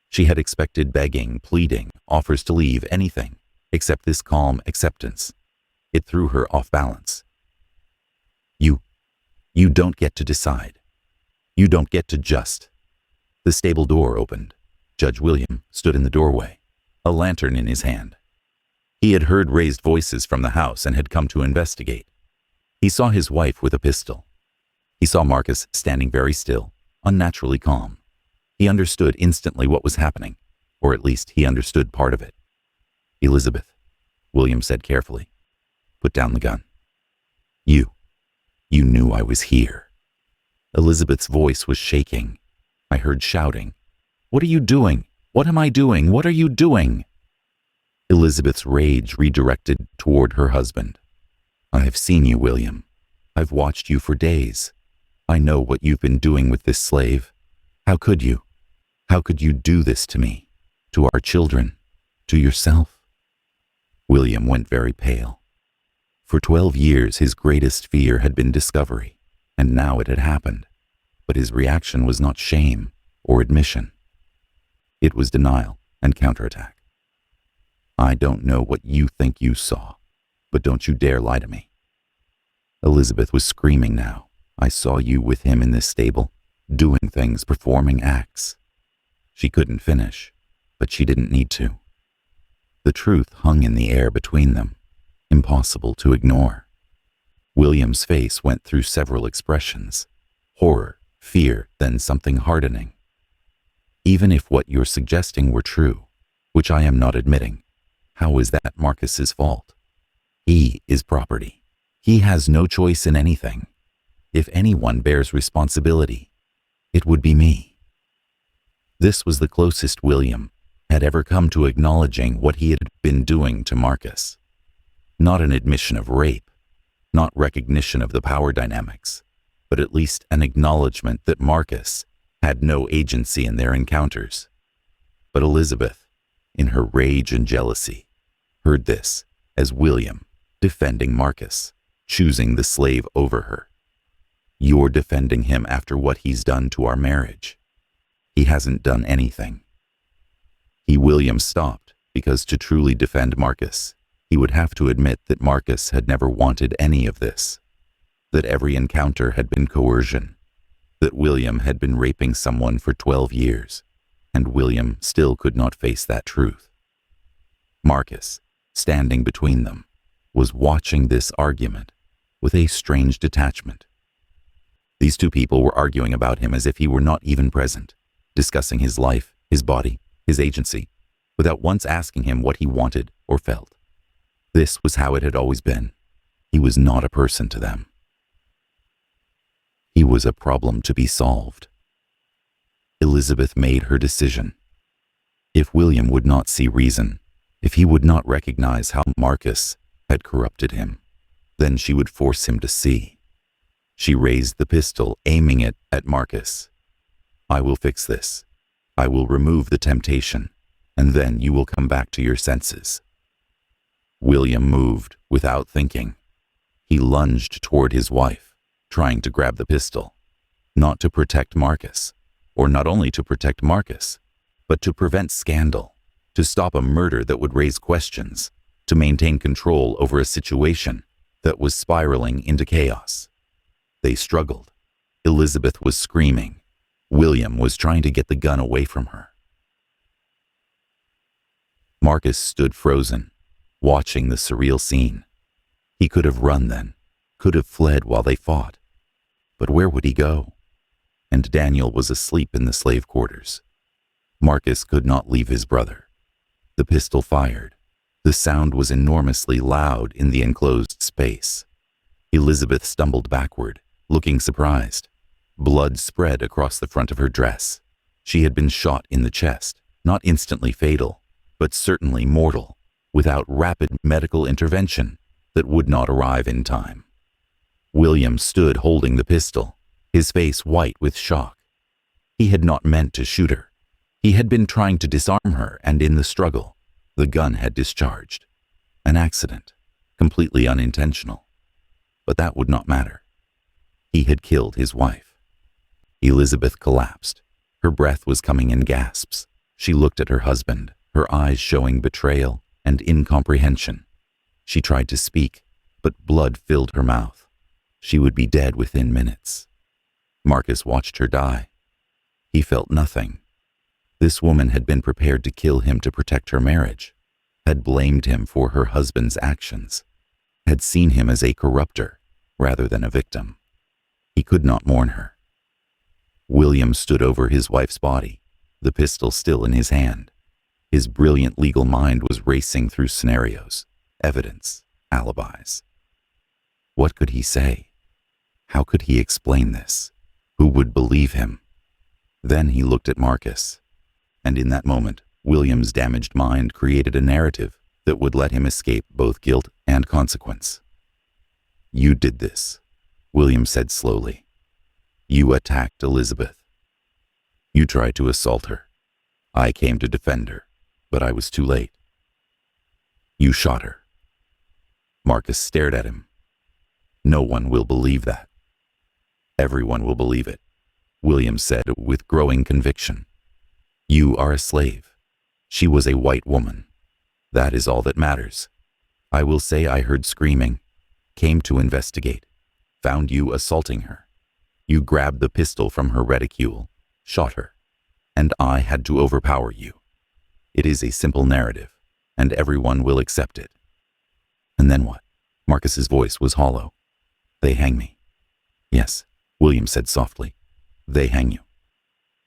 She had expected begging, pleading, offers to leave, anything, except this calm acceptance. It threw her off balance. You don't get to decide. You don't get to just. The stable door opened. Judge William stood in the doorway, a lantern in his hand. He had heard raised voices from the house and had come to investigate. He saw his wife with a pistol. He saw Marcus standing very still, unnaturally calm. He understood instantly what was happening, or at least he understood part of it. Elizabeth, William said carefully, put down the gun. You knew I was here. Elizabeth's voice was shaking. I heard shouting. What are you doing? What am I doing? What are you doing? Elizabeth's rage redirected toward her husband. I have seen you, William. I've watched you for days. I know what you've been doing with this slave. How could you? How could you do this to me, to our children, to yourself? William went very pale. For 12 years, his greatest fear had been discovery, and now it had happened. But his reaction was not shame or admission. It was denial and counterattack. I don't know what you think you saw, but don't you dare lie to me. Elizabeth was screaming now. I saw you with him in this stable, doing things, performing acts. She couldn't finish, but she didn't need to. The truth hung in the air between them, impossible to ignore. William's face went through several expressions: horror, fear, then something hardening. Even if what you're suggesting were true, which I am not admitting, how is that Marcus's fault? He is property. He has no choice in anything. If anyone bears responsibility, it would be me. This was the closest William had ever come to acknowledging what he had been doing to Marcus. Not an admission of rape, not recognition of the power dynamics, but at least an acknowledgement that Marcus had no agency in their encounters. But Elizabeth, in her rage and jealousy, heard this as William defending Marcus, choosing the slave over her. You're defending him after what he's done to our marriage. He hasn't done anything. William stopped because to truly defend Marcus, he would have to admit that Marcus had never wanted any of this, that every encounter had been coercion, that William had been raping someone for 12 years, and William still could not face that truth. Marcus, standing between them, was watching this argument with a strange detachment. These two people were arguing about him as if he were not even present, discussing his life, his body, his agency, without once asking him what he wanted or felt. This was how it had always been. He was not a person to them. He was a problem to be solved. Elizabeth made her decision. If William would not see reason, if he would not recognize how Marcus had corrupted him, then she would force him to see. She raised the pistol, aiming it at Marcus. "I will fix this. I will remove the temptation, and then you will come back to your senses." William moved without thinking. He lunged toward his wife, trying to grab the pistol, not to protect Marcus, or not only to protect Marcus, but to prevent scandal, to stop a murder that would raise questions, to maintain control over a situation that was spiraling into chaos. They struggled. Elizabeth was screaming. William was trying to get the gun away from her. Marcus stood frozen, watching the surreal scene. He could have run then, could have fled while they fought. But where would he go? And Daniel was asleep in the slave quarters. Marcus could not leave his brother. The pistol fired. The sound was enormously loud in the enclosed space. Elizabeth stumbled backward, looking surprised. Blood spread across the front of her dress. She had been shot in the chest, not instantly fatal, but certainly mortal, without rapid medical intervention that would not arrive in time. William stood holding the pistol, his face white with shock. He had not meant to shoot her. He had been trying to disarm her, and in the struggle, the gun had discharged. An accident, completely unintentional. But that would not matter. He had killed his wife. Elizabeth collapsed. Her breath was coming in gasps. She looked at her husband, her eyes showing betrayal and incomprehension. She tried to speak, but blood filled her mouth. She would be dead within minutes. Marcus watched her die. He felt nothing. This woman had been prepared to kill him to protect her marriage, had blamed him for her husband's actions, had seen him as a corrupter rather than a victim. He could not mourn her. William stood over his wife's body, the pistol still in his hand. His brilliant legal mind was racing through scenarios, evidence, alibis. What could he say? How could he explain this? Who would believe him? Then he looked at Marcus, and in that moment, William's damaged mind created a narrative that would let him escape both guilt and consequence. "You did this," William said slowly. "You attacked Elizabeth. You tried to assault her. I came to defend her, but I was too late. You shot her." Marcus stared at him. "No one will believe that." "Everyone will believe it," William said with growing conviction. "You are a slave. She was a white woman. That is all that matters. I will say I heard screaming, came to investigate, found you assaulting her. You grabbed the pistol from her reticule, shot her, and I had to overpower you. It is a simple narrative, and everyone will accept it." "And then what?" Marcus's voice was hollow. "They hang me." "Yes," William said softly. "They hang you."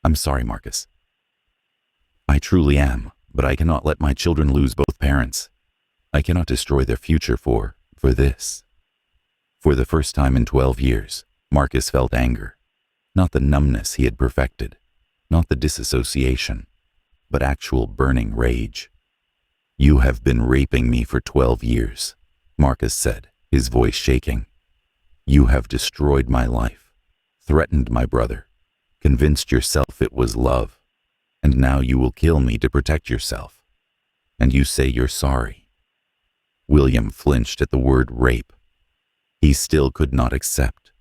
"I'm sorry, Marcus." "I truly am, but I cannot let my children lose both parents. I cannot destroy their future for this." For the first time in 12 years, Marcus felt anger. Not the numbness he had perfected, not the disassociation, but actual burning rage. "You have been raping me for 12 years, Marcus said, his voice shaking. "You have destroyed my life, threatened my brother, convinced yourself it was love, and now you will kill me to protect yourself. And you say you're sorry." William flinched at the word rape. He still could not accept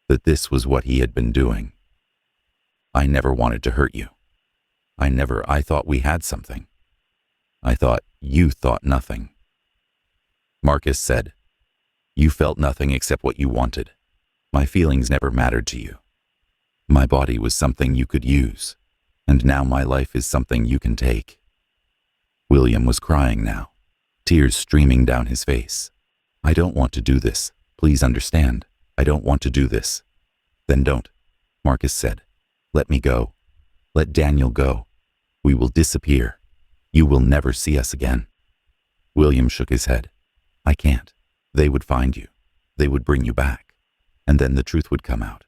that this was what he had been doing. "I never wanted to hurt you. I thought we had something. I thought you thought nothing." Marcus said, "You felt nothing except what you wanted. My feelings never mattered to you. My body was something you could use, and now my life is something you can take." William was crying now, tears streaming down his face. "I don't want to do this. Please understand. I don't want to do this." "Then don't," Marcus said. "Let me go. Let Daniel go. We will disappear. You will never see us again." William shook his head. "I can't. They would find you. They would bring you back. And then the truth would come out.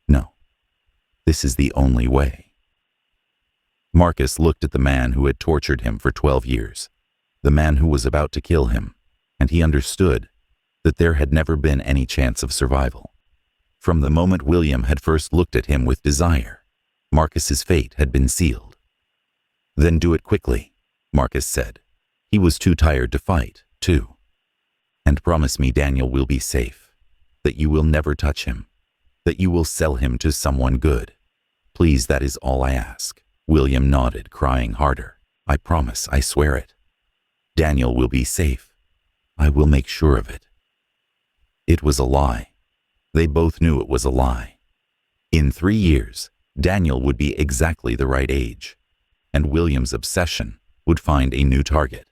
No. This is the only way." Marcus looked at the man who had tortured him for 12 years, the man who was about to kill him, and he understood that there had never been any chance of survival. From the moment William had first looked at him with desire, Marcus's fate had been sealed. "Then do it quickly," Marcus said. He was too tired to fight, too. "And promise me Daniel will be safe, that you will never touch him, that you will sell him to someone good. Please, that is all I ask." William nodded, crying harder. "I promise, I swear it. Daniel will be safe. I will make sure of it." It was a lie. They both knew it was a lie. In 3 years, Daniel would be exactly the right age, and William's obsession would find a new target.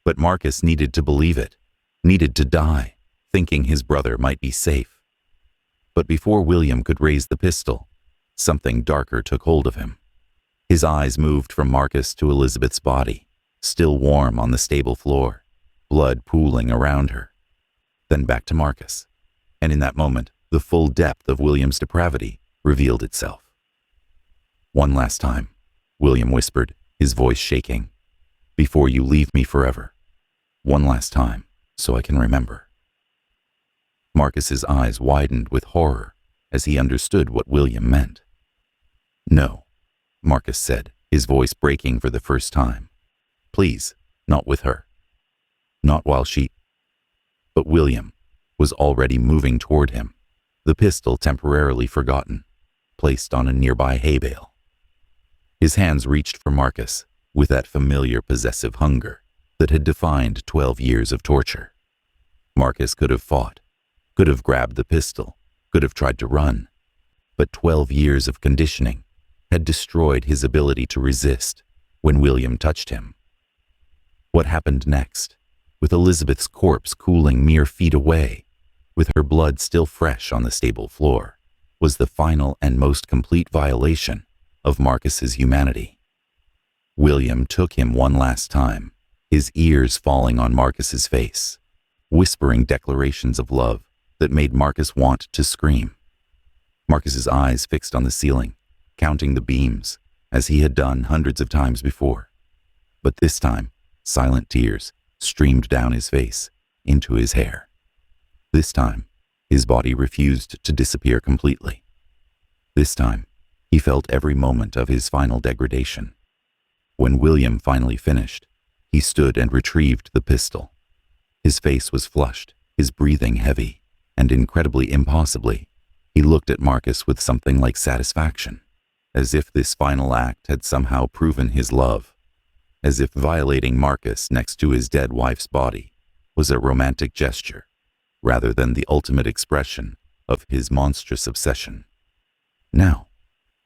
But Marcus needed to believe it, needed to die, thinking his brother might be safe. But before William could raise the pistol, something darker took hold of him. His eyes moved from Marcus to Elizabeth's body, still warm on the stable floor, blood pooling around her. Then back to Marcus, and in that moment, the full depth of William's depravity revealed itself. "One last time," William whispered, his voice shaking, "before you leave me forever. One last time, so I can remember." Marcus's eyes widened with horror as he understood what William meant. "No," Marcus said, his voice breaking for the first time. "Please, not with her. Not while she—" But William was already moving toward him, the pistol temporarily forgotten, placed on a nearby hay bale. His hands reached for Marcus with that familiar possessive hunger that had defined 12 years of torture. Marcus could have fought, could have grabbed the pistol, could have tried to run, but 12 years of conditioning had destroyed his ability to resist when William touched him. What happened next, with Elizabeth's corpse cooling mere feet away, with her blood still fresh on the stable floor, was the final and most complete violation of Marcus's humanity. William took him one last time, his ears falling on Marcus's face, whispering declarations of love that made Marcus want to scream. Marcus's eyes fixed on the ceiling, counting the beams, as he had done hundreds of times before. But this time, silent tears streamed down his face, into his hair. This time, his body refused to disappear completely. This time, he felt every moment of his final degradation. When William finally finished, he stood and retrieved the pistol. His face was flushed, his breathing heavy, and incredibly impossibly, he looked at Marcus with something like satisfaction, as if this final act had somehow proven his love, as if violating Marcus next to his dead wife's body was a romantic gesture, rather than the ultimate expression of his monstrous obsession. "Now,"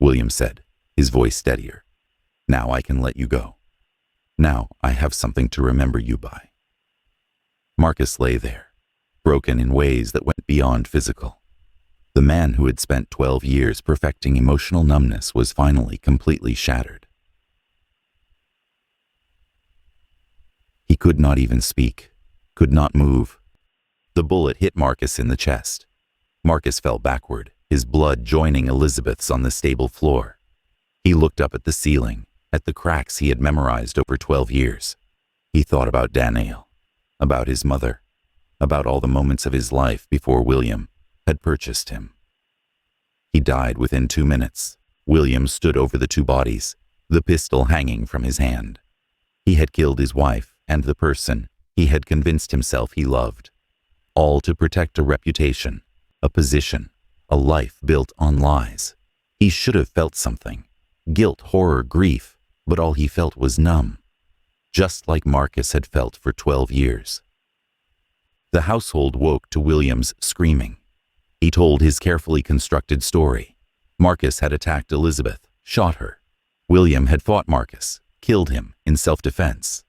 William said, his voice steadier, "now I can let you go. Now I have something to remember you by." Marcus lay there, broken in ways that went beyond physical. The man who had spent 12 years perfecting emotional numbness was finally completely shattered. He could not even speak, could not move. The bullet hit Marcus in the chest. Marcus fell backward, his blood joining Elizabeth's on the stable floor. He looked up at the ceiling, at the cracks he had memorized over 12 years. He thought about Daniel, about his mother, about all the moments of his life before William had purchased him. He died within 2 minutes. William stood over the two bodies, the pistol hanging from his hand. He had killed his wife and the person he had convinced himself he loved, all to protect a reputation, a position, a life built on lies. He should have felt something, guilt, horror, grief, but all he felt was numb, just like Marcus had felt for 12 years. The household woke to William's screaming. He told his carefully constructed story. Marcus had attacked Elizabeth, shot her. William had fought Marcus, killed him in self-defense.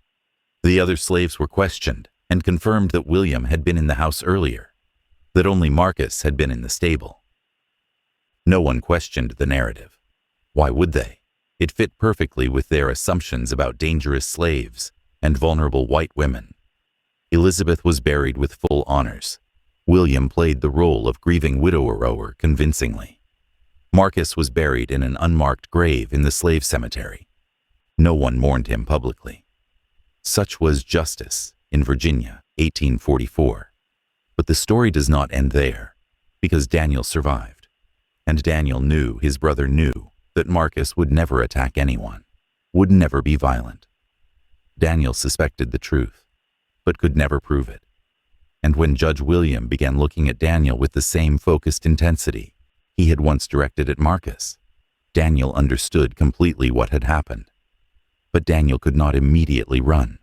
The other slaves were questioned and confirmed that William had been in the house earlier, that only Marcus had been in the stable. No one questioned the narrative. Why would they? It fit perfectly with their assumptions about dangerous slaves and vulnerable white women. Elizabeth was buried with full honors. William played the role of grieving widower convincingly. Marcus was buried in an unmarked grave in the slave cemetery. No one mourned him publicly. Such was justice in Virginia, 1844. But the story does not end there, because Daniel survived. And Daniel knew, his brother knew, that Marcus would never attack anyone, would never be violent. Daniel suspected the truth, but could never prove it. And when Judge William began looking at Daniel with the same focused intensity he had once directed at Marcus, Daniel understood completely what had happened. But Daniel could not immediately run.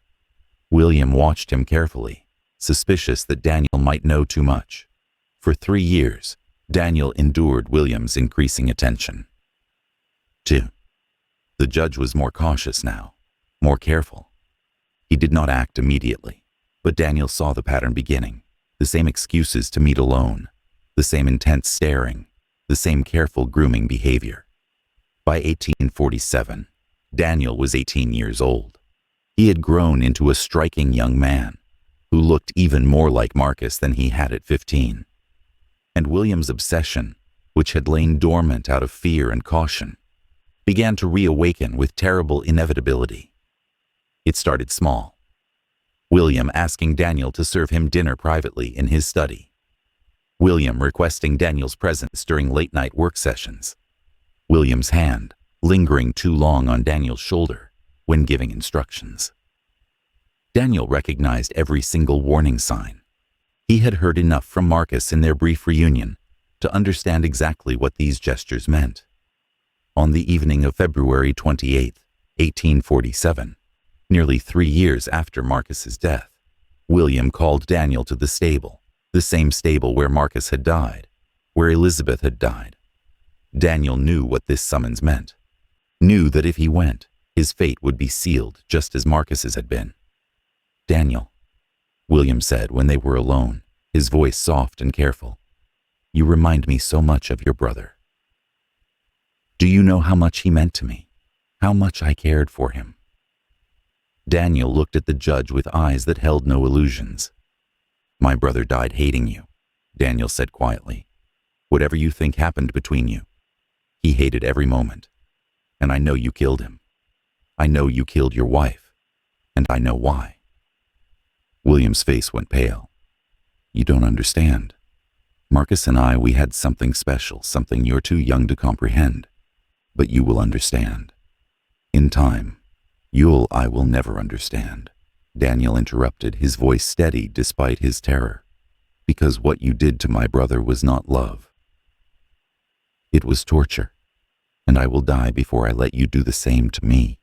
William watched him carefully, suspicious that Daniel might know too much. For 3 years, Daniel endured William's increasing attention. 2. The judge was more cautious now, more careful. He did not act immediately, but Daniel saw the pattern beginning, the same excuses to meet alone, the same intense staring, the same careful grooming behavior. By 1847, Daniel was 18 years old. He had grown into a striking young man who looked even more like Marcus than he had at 15. And William's obsession, which had lain dormant out of fear and caution, began to reawaken with terrible inevitability. It started small. William asking Daniel to serve him dinner privately in his study. William requesting Daniel's presence during late-night work sessions. William's hand lingering too long on Daniel's shoulder when giving instructions. Daniel recognized every single warning sign. He had heard enough from Marcus in their brief reunion to understand exactly what these gestures meant. On the evening of February 28, 1847, nearly 3 years after Marcus's death, William called Daniel to the stable, the same stable where Marcus had died, where Elizabeth had died. Daniel knew what this summons meant, knew that if he went, his fate would be sealed just as Marcus's had been. "Daniel," William said when they were alone, his voice soft and careful, "you remind me so much of your brother. Do you know how much he meant to me? How much I cared for him?" Daniel looked at the judge with eyes that held no illusions. "My brother died hating you," Daniel said quietly. "Whatever you think happened between you, he hated every moment. And I know you killed him. I know you killed your wife. And I know why." William's face went pale. "You don't understand. Marcus and I, we had something special, something you're too young to comprehend. But you will understand. In time, I will never understand." Daniel interrupted, his voice steady despite his terror. "Because what you did to my brother was not love. It was torture, and I will die before I let you do the same to me."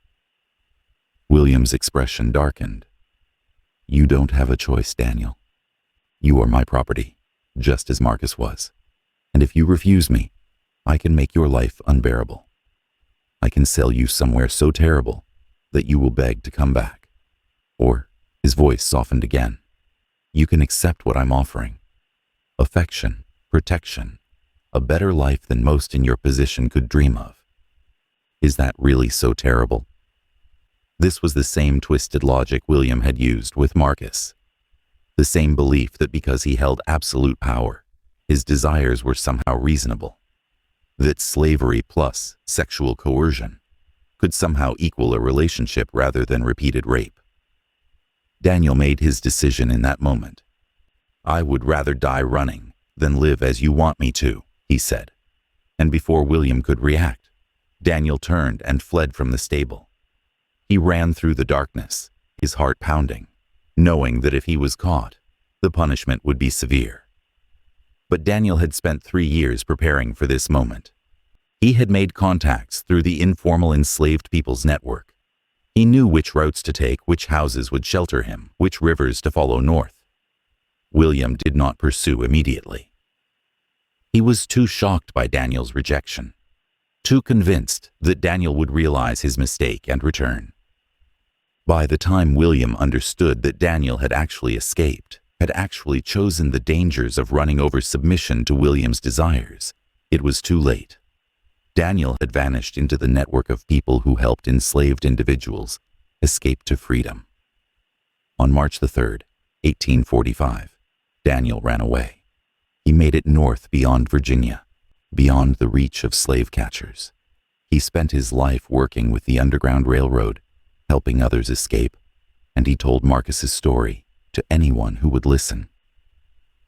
William's expression darkened. "You don't have a choice, Daniel. You are my property, just as Marcus was. And if you refuse me, I can make your life unbearable. I can sell you somewhere so terrible that you will beg to come back. Or," his voice softened again, "you can accept what I'm offering. Affection, protection, a better life than most in your position could dream of. Is that really so terrible?" This was the same twisted logic William had used with Marcus. The same belief that because he held absolute power, his desires were somehow reasonable. That slavery plus sexual coercion could somehow equal a relationship rather than repeated rape. Daniel made his decision in that moment. "I would rather die running than live as you want me to," he said. And before William could react, Daniel turned and fled from the stable. He ran through the darkness, his heart pounding, knowing that if he was caught, the punishment would be severe. But Daniel had spent 3 years preparing for this moment. He had made contacts through the informal enslaved people's network. He knew which routes to take, which houses would shelter him, which rivers to follow north. William did not pursue immediately. He was too shocked by Daniel's rejection, too convinced that Daniel would realize his mistake and return. By the time William understood that Daniel had actually escaped, had actually chosen the dangers of running over submission to William's desires, it was too late. Daniel had vanished into the network of people who helped enslaved individuals escape to freedom. On March the 3rd, 1845, Daniel ran away. He made it north beyond Virginia, beyond the reach of slave catchers. He spent his life working with the Underground Railroad, helping others escape, and he told Marcus's story to anyone who would listen.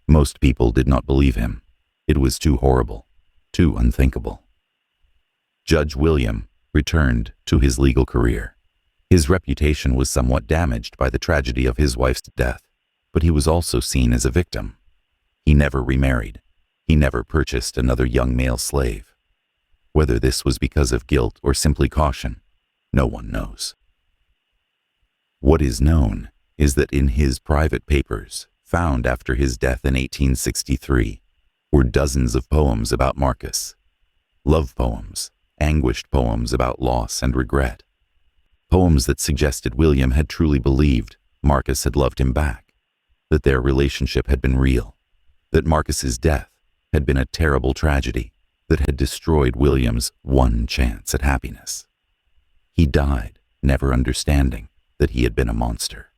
Most people did not believe him. It was too horrible, too unthinkable. Judge William returned to his legal career. His reputation was somewhat damaged by the tragedy of his wife's death, but he was also seen as a victim. He never remarried. He never purchased another young male slave. Whether this was because of guilt or simply caution, no one knows. What is known is that in his private papers, found after his death in 1863, were dozens of poems about Marcus. Love poems, anguished poems about loss and regret. Poems that suggested William had truly believed Marcus had loved him back, that their relationship had been real, that Marcus's death had been a terrible tragedy that had destroyed William's one chance at happiness. He died, never understanding that he had been a monster,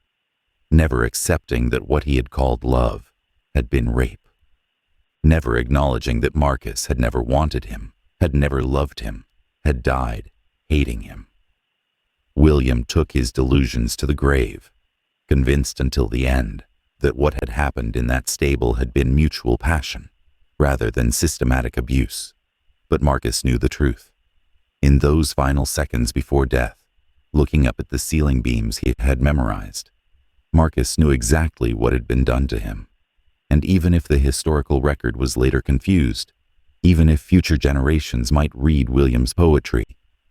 never accepting that what he had called love had been rape, never acknowledging that Marcus had never wanted him, had never loved him, had died hating him. William took his delusions to the grave, convinced until the end that what had happened in that stable had been mutual passion, rather than systematic abuse. But Marcus knew the truth. In those final seconds before death, looking up at the ceiling beams he had memorized, Marcus knew exactly what had been done to him. And even if the historical record was later confused, even if future generations might read William's poetry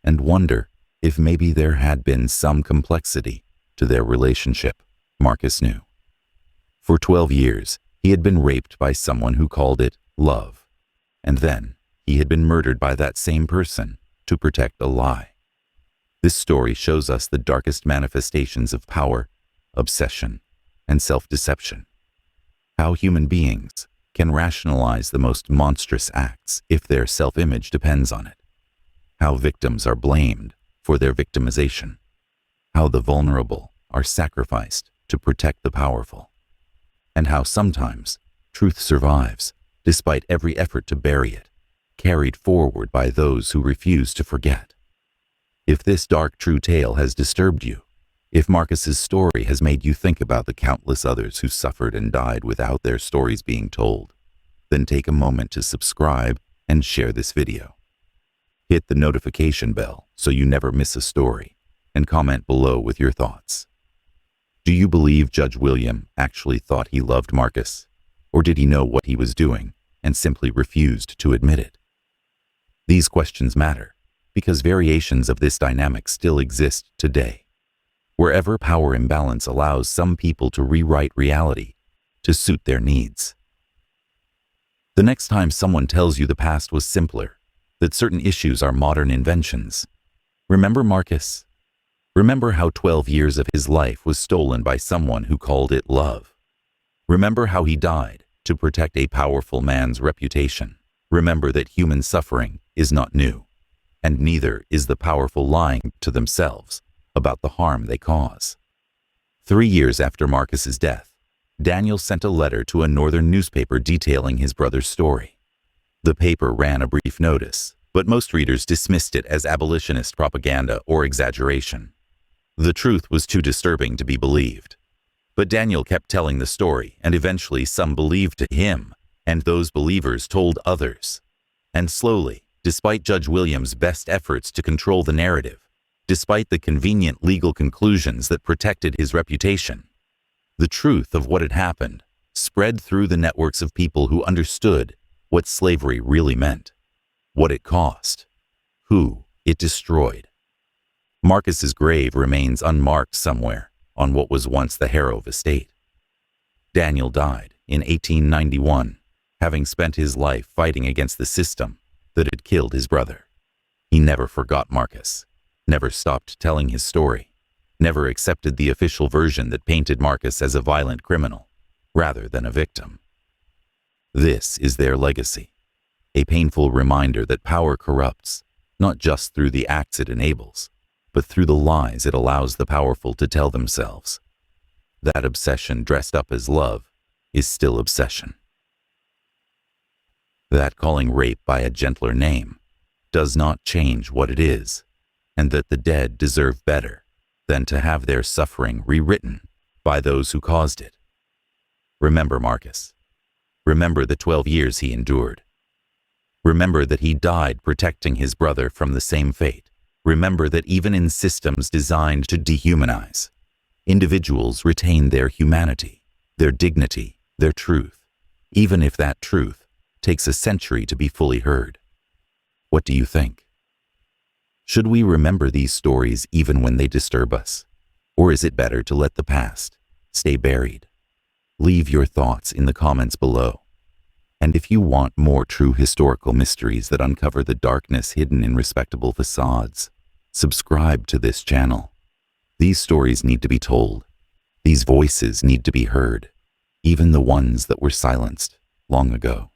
and wonder if maybe there had been some complexity to their relationship, Marcus knew. For 12 years, he had been raped by someone who called it love, and then he had been murdered by that same person to protect a lie. This story shows us the darkest manifestations of power, obsession, and self-deception. How human beings can rationalize the most monstrous acts if their self-image depends on it. How victims are blamed for their victimization. How the vulnerable are sacrificed to protect the powerful. And how sometimes truth survives despite every effort to bury it, carried forward by those who refuse to forget. If this dark true tale has disturbed you, if Marcus's story has made you think about the countless others who suffered and died without their stories being told, then take a moment to subscribe and share this video. Hit the notification bell so you never miss a story, and comment below with your thoughts. Do you believe Judge William actually thought he loved Marcus, or did he know what he was doing and simply refused to admit it? These questions matter because variations of this dynamic still exist today. Wherever power imbalance allows some people to rewrite reality to suit their needs. The next time someone tells you the past was simpler, that certain issues are modern inventions, remember Marcus. Remember how 12 years of his life was stolen by someone who called it love. Remember how he died to protect a powerful man's reputation. Remember that human suffering is not new, and neither is the powerful lying to themselves about the harm they cause. 3 years after Marcus's death, Daniel sent a letter to a northern newspaper detailing his brother's story. The paper ran a brief notice, but most readers dismissed it as abolitionist propaganda or exaggeration. The truth was too disturbing to be believed. But Daniel kept telling the story, and eventually some believed him, and those believers told others. And slowly, despite Judge William's best efforts to control the narrative, despite the convenient legal conclusions that protected his reputation, the truth of what had happened spread through the networks of people who understood what slavery really meant, what it cost, who it destroyed. Marcus's grave remains unmarked somewhere on what was once the Harrow estate. Daniel died in 1891, having spent his life fighting against the system that had killed his brother. He never forgot Marcus, never stopped telling his story, never accepted the official version that painted Marcus as a violent criminal, rather than a victim. This is their legacy, a painful reminder that power corrupts, not just through the acts it enables, but through the lies it allows the powerful to tell themselves. That obsession dressed up as love is still obsession. That calling rape by a gentler name does not change what it is, and that the dead deserve better than to have their suffering rewritten by those who caused it. Remember Marcus. Remember the 12 years he endured. Remember that he died protecting his brother from the same fate. Remember that even in systems designed to dehumanize, individuals retain their humanity, their dignity, their truth, even if that truth takes a century to be fully heard. What do you think? Should we remember these stories even when they disturb us? Or is it better to let the past stay buried? Leave your thoughts in the comments below. And if you want more true historical mysteries that uncover the darkness hidden in respectable facades, subscribe to this channel. These stories need to be told. These voices need to be heard, even the ones that were silenced long ago.